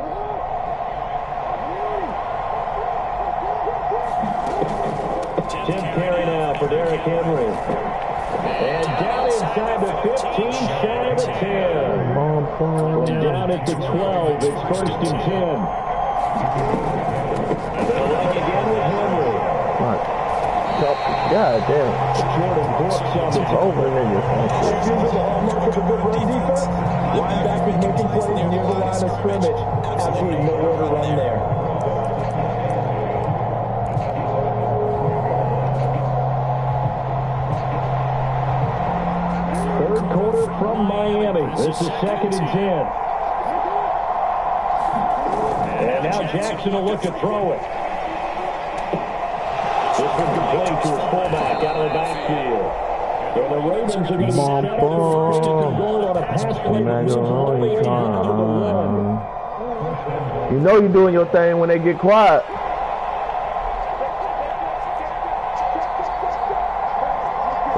Tim carry now for Derrick Henry. And down inside the 15, shy of the 10. And down at the 12, it's 1st and 10. And they'll run again with Henry. God damn. Jordan Brooks on the Over niggas. Here's the hallmark of a good run defense. Linebackers making plays near the line of scrimmage. Absolutely nowhere to run there. Third quarter from Miami. This is 2nd and 10. And now Jackson will look to throw it. This one complete to his fullback out of the backfield. And the Ravens are going to set up for first and goal on a pass play. You know you're doing your thing when they get quiet.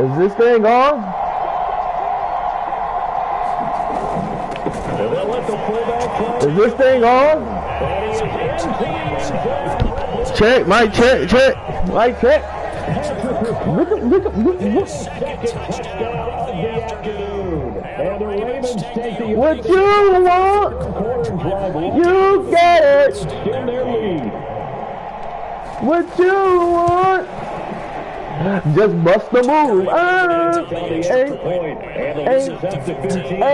Is this thing on? And they'll let the fullback play. Is this thing on? That is into the end zone. Check, Mike, check, check. Mike, check. Second touchdown of the afternoon. And the Ravens take the What you want? quarter drive. You get it. In their lead. What you want? Just bust the move. On the extra point. And the lead is up to 15 now.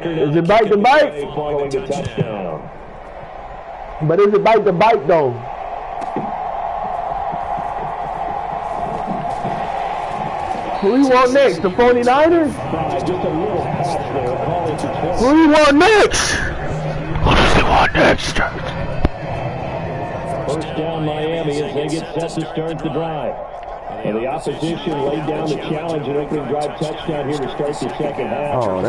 Is it bite to bite? Following the touchdown. But is it bite to bite though? Who you want next? The 49ers? Just a little pass there. Call it to 12. Who you want next? Who does he want next? First down Miami as they get set to start the drive. And the opposition laid down the challenge and opening drive touchdown here to start the second half. Oh,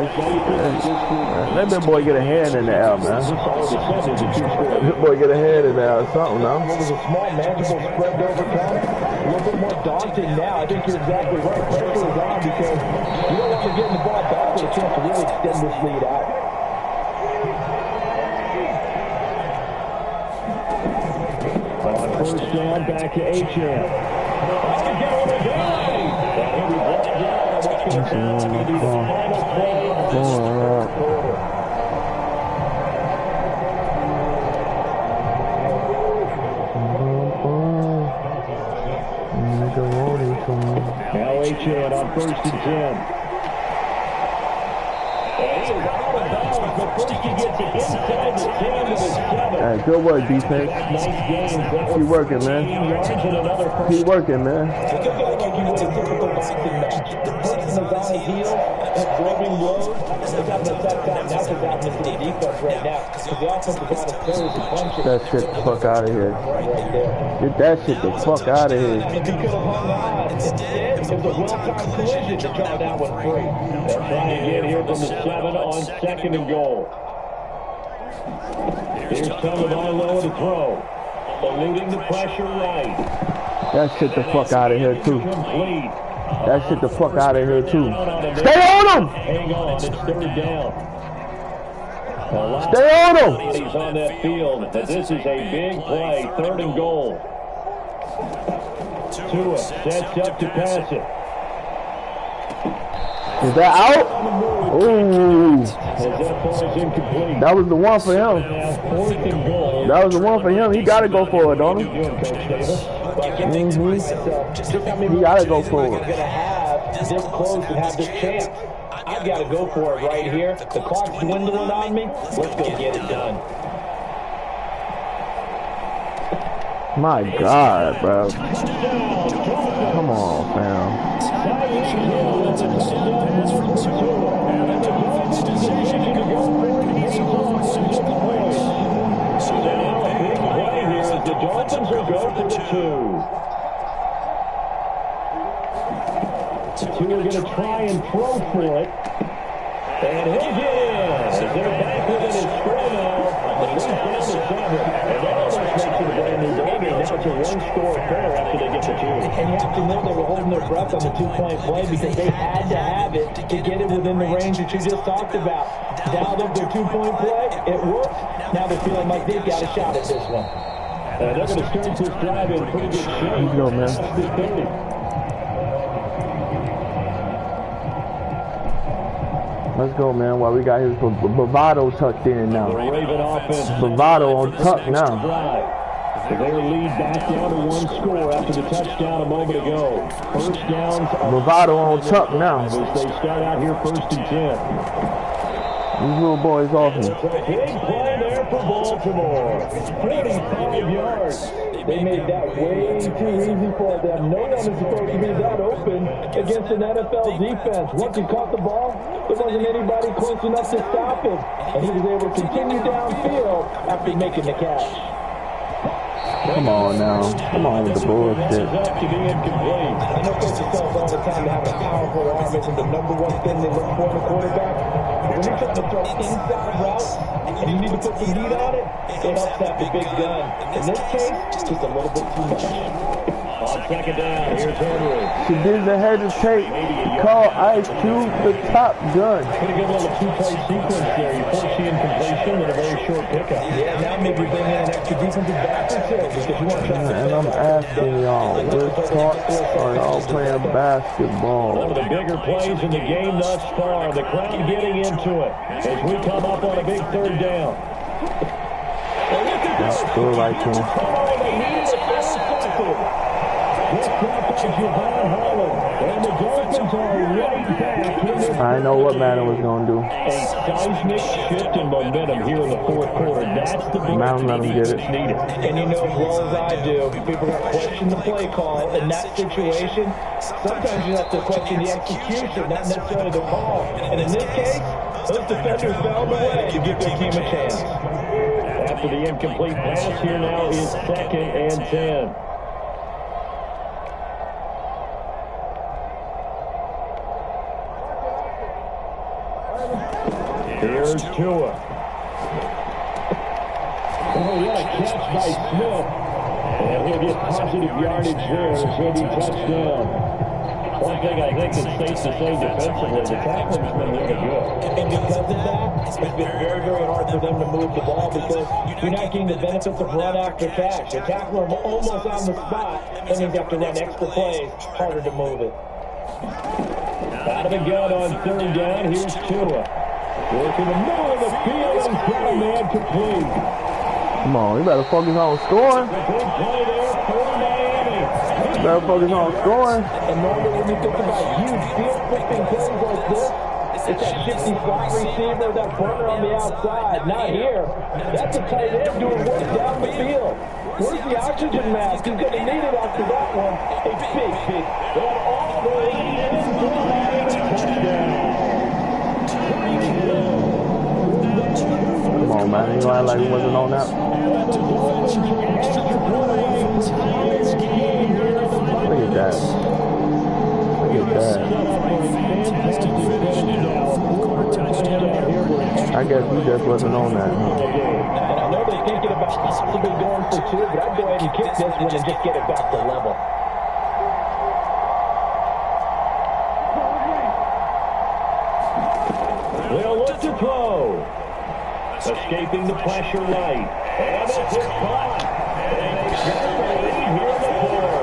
let that boy get a hand in the air, man. That boy get a hand in there or something, no? It was a small, manageable spread over time. A little bit more daunting now. I think you're exactly right. Pressure is on because you don't want to get the ball back with a chance to really extend this lead out. On first down, back to H.M. Now H.M. on 1st and 10. Hey, good work, defense. Keep working, man. Keep working, man. It could feel like you win a typical boxing match. The person is on his heels, absorbing blows. It's having a tough time. Now it's happening to the defense right now. Because the offense is out of throws and punches. That shit the fuck out of here. Get that shit the fuck out of here. He could have hung on. Instead, it was a well-timed collision to draw that one free. They're trying to get here from the 7 on 2nd and goal. Here's Tagovailoa to throw. Eluding the pressure right. That shit the fuck out of here, too. Complete. That shit the fuck out of here, too. Stay on him! Hang on, it's 3rd down. Stay on him! He's on that field, but this is a big play. 3rd and goal. Tua sets up to pass it. Is that out? Ooh. That was the one for him. That was the one for him. He got to go for it, don't he? He got to go for it. Going to have this close and have this chance. I've got to go for it right here. The clock's dwindling on me. Let's go get it done. My God, bro. Come on, fam. The Dolphins will go for the 2. Two are going to try and throw for it. And he'll get in. As they're back within his score now. The lead down to 7. And that almost makes it a brand new ball game. Now it's a one-score affair after they get the 2. And you have to know they were holding their breath on the 2-point play because they had to have it to get it within the range that you just talked about. Dialed up their 2-point play. It worked. Now they're feeling like they've got a shot at this one. They're going to start this drive in pretty good shape. Let's go, man. Let's go, man. While we got his bravado tucked in now. The Raven offense. Bravado on tuck now. Their lead back down to 1 score after the touchdown a moment ago. First downs. Bravado on tuck now. As they start out here 1st and 10. These little boys off me. Big play there for Baltimore. 45 yards. They made that way too easy for them. No one is supposed to be that open against an NFL defense. Once he caught the ball, there wasn't anybody close enough to stop him. And he was able to continue downfield after making the catch. Come on now. Come on with the bullshit. I know coaches tell us all the time to have a powerful arm isn't the #1 thing they look for in a quarterback. When you're trying to throw inside routes and you need to put some heat on it, it helps to have the big gun. In this case, just a little bit too much. On 2nd down, here's Henry. She didn't hesitate. Call Ice Cube the top gun. Pretty good little 2-play sequence there. You force the incompletion with a very short pickup. Yeah, now maybe bring in an extra defensive back or two because you want to try And I'm asking y'all, what sports are y'all playing basketball? One of the bigger plays in the game thus far. The crowd getting into it as we come up on a big 3rd down. That's still like him. I know what Madden was going to do. A seismic shift in momentum here in the 4th quarter. That's the big Madden let him get it. needed. And you know as well as I do, people are going to question the play call in that situation. Sometimes you have to question the execution, not necessarily the call. And in this case, those defenders found a way to give their team a chance. After the incomplete pass, here now is 2nd and 10. Here's Tua. Oh, what a catch by Smith. And he'll get positive yardage there as he'll be touchdown. One thing I think is safe to say defensively, the tackling's been really good. And because of that, it's been very, very hard for them to move the ball because you're not getting the benefits of run after catch. You tackle them almost on the spot, then you have to run extra plays, harder to move it. Out of the gun on 3rd down, here's Tua. Work in the middle of the field and got a man complete. Come on, you better focus on scoring. Big play there for Miami. You better focus on scoring. And normally when you think about huge field-flipping plays like this, it's that shifty slot receiver, that burner on the outside. Not here. That's a tight end doing work down the field. Where's the oxygen mask? He's going to need it after that one. A big. That all the way into Miami touchdown. Come on, man. You gonna act like he wasn't on that? Look at that. Look at that. I guess he just wasn't on that. And I know they're thinking about possibly going for 2, but I'd go ahead and kick this one and just get it back to level. They'll look to throw. Escaping the pressure right. And it's caught. And they got the lead here in the 4th.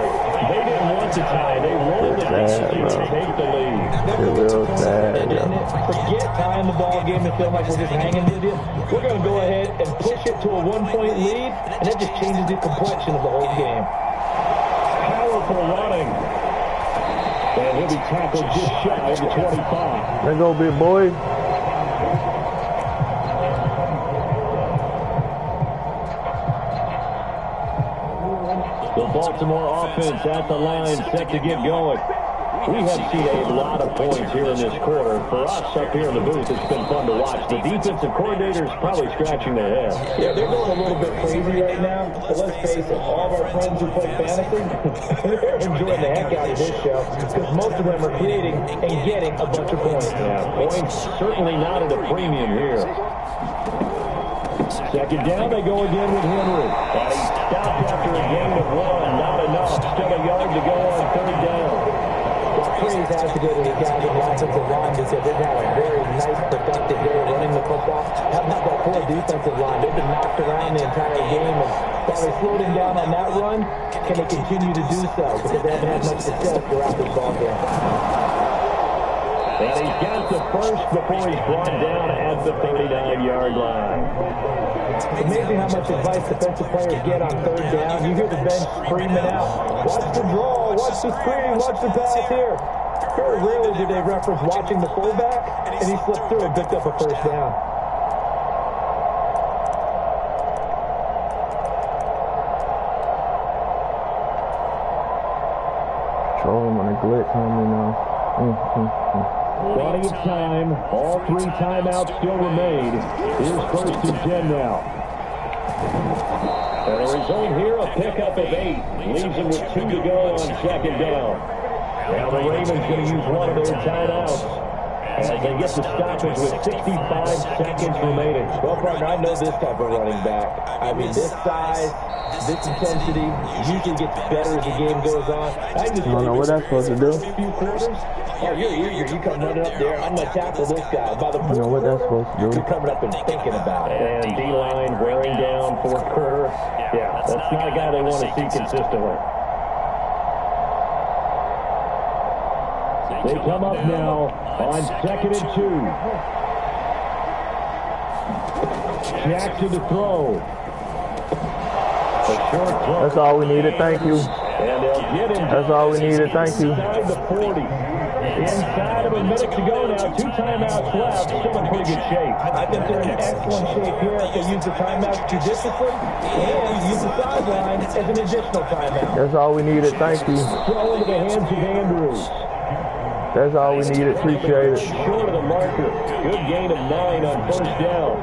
They didn't want to tie. They rolled it out to take the lead. It's real sad, Forget tying the ball game and feeling like we're just hanging with you. We're going to go ahead and push it to a 1-point lead, and that just changes the complexion of the whole game. Powerful running. And he'll be tackled just shy of the 25. There go, big boy. Baltimore offense at the line, set to get going. We have seen a lot of points here in this quarter. For us up here in the booth, it's been fun to watch. The defensive coordinators probably scratching their heads. Yeah, they're going a little bit crazy right now. But let's face it, all of our friends who play fantasy, they're enjoying the heck out of this show because most of them are creating and getting a bunch of points. Yeah, points certainly not at a premium here. Second down, they go again with Henry. And he stopped after a gain of 1. Not enough. Still a yard to go on third down. Praise has to go to the guys in the offensive line because they've had a very nice, productive day running the football. How about that poor defensive line? They've been knocked around the entire game, and while they slowed him down on that run, can they continue to do so? Because they haven't had much success throughout this ball game. And he's got the first before he's brought down at the 39-yard line. It's amazing how much advice defensive players get on third down. You hear the bench screaming out, watch the draw, watch the screen, watch the pass here. Very rarely do they reference watching the fullback, and he slipped through and picked up a first down. Throw him on a glitch on me now. Plenty of time. All 3 timeouts still remain. Here's first and 10 now. And a result here, a pickup of 8. Leaves them with 2 to go on second down. Now the Ravens going to use one of their timeouts as they get the stoppage with 65 seconds remaining. Well, partner, I know this type of running back. I mean, this size, this intensity usually gets better as the game goes on. I don't know what that's supposed to do. Few quarters. Oh, you're eager. You come running up there. I'm going to tackle this guy. By the I don't know what that's supposed to do. You're coming up and thinking about it. And D-line wearing down for Carter. Yeah, that's not a guy they want to see consistently. They come up now on second and 2. Jackson to throw. A short throw. That's all we needed. Thank you. And they'll get him. That's all we needed. Thank you. Inside the 40. Inside of a minute to go now. 2 timeouts left. Still in pretty good shape. I think they're in excellent shape here if they use the timeouts judiciously and use the sideline as an additional timeout. That's all we needed. Thank you. Throw into the hands of Andrews. That's all we needed. Appreciate it. Short of the marker. Good gain of 9 on first down.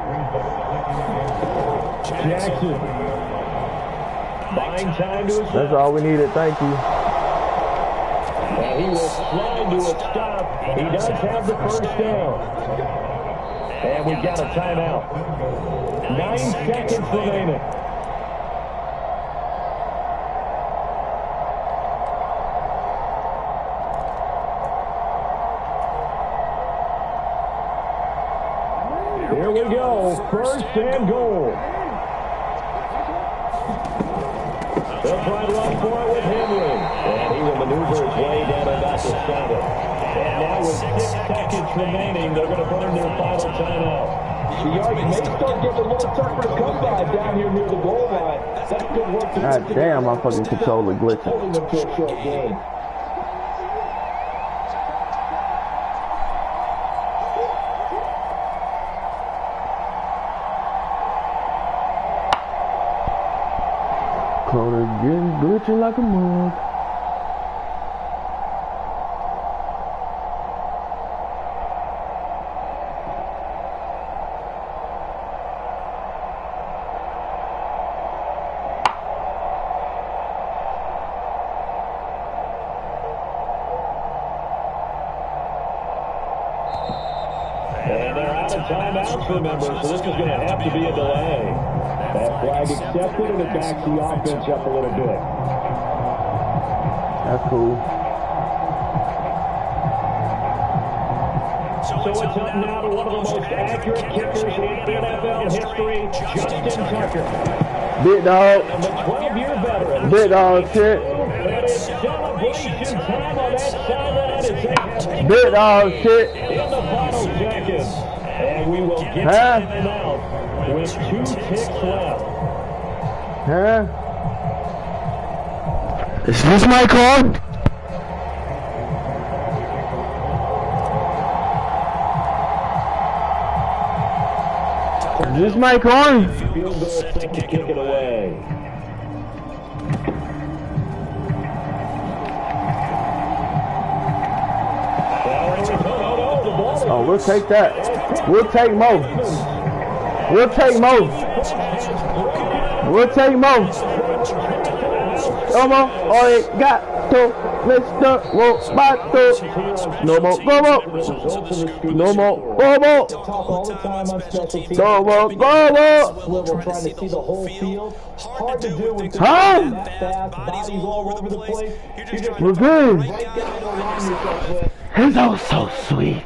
Jackson. Buying time to his. That's all we needed. Thank you. And he will slide to a stop. He does have the first down. And we've got a timeout. 9 seconds remaining. Here we go. First and goal. They'll try to run for it with Henry. And he will maneuver his way down about the 7. And now with 6 seconds remaining, they're going to burn their final timeout. The yards may start getting a little tougher to come by down here near the goal line. That's good work. God damn, my fucking controller glitching. Holding them to a short game. Controller getting glitching like a mug. And they're out of timeouts, remember, so this is going to have to be a delay. That flag accepted, and it backs the offense up a little bit. That's cool. So it's up now to one of the most accurate kickers in NFL history, Justin Tucker. Big dog. And the 12-year veteran. Big dog shit. And it's celebration time on that sideline as they have Big dog shit. in the final seconds. And we will get Huh? them out with 2 ticks left. Huh? Is this my call? Is this mic on? Field goal set to kick it away. on. We'll take that. We'll take more. We'll take more. We'll take more. Come on. All you got to, Mr. Roboto. No more. Go more. No more. Go more. Talk all the time on special teams. Go more. Go more. Swivel trying to see the whole field. Hard to do when Huh? that fast, bodies all over the place. You're just We're good. right guy to align yourself with. It's all so sweet.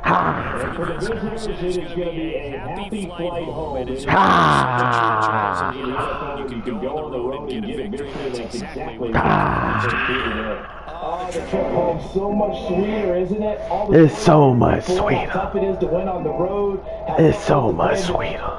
Ah. For the visitors, it is going to be a happy flight home. Ah. You can go on the road and get a victory. That's exactly what Oh, the trip home's so much sweeter, isn't it? It's so much How sweeter. tough it is to win on the road. It's so much sweeter.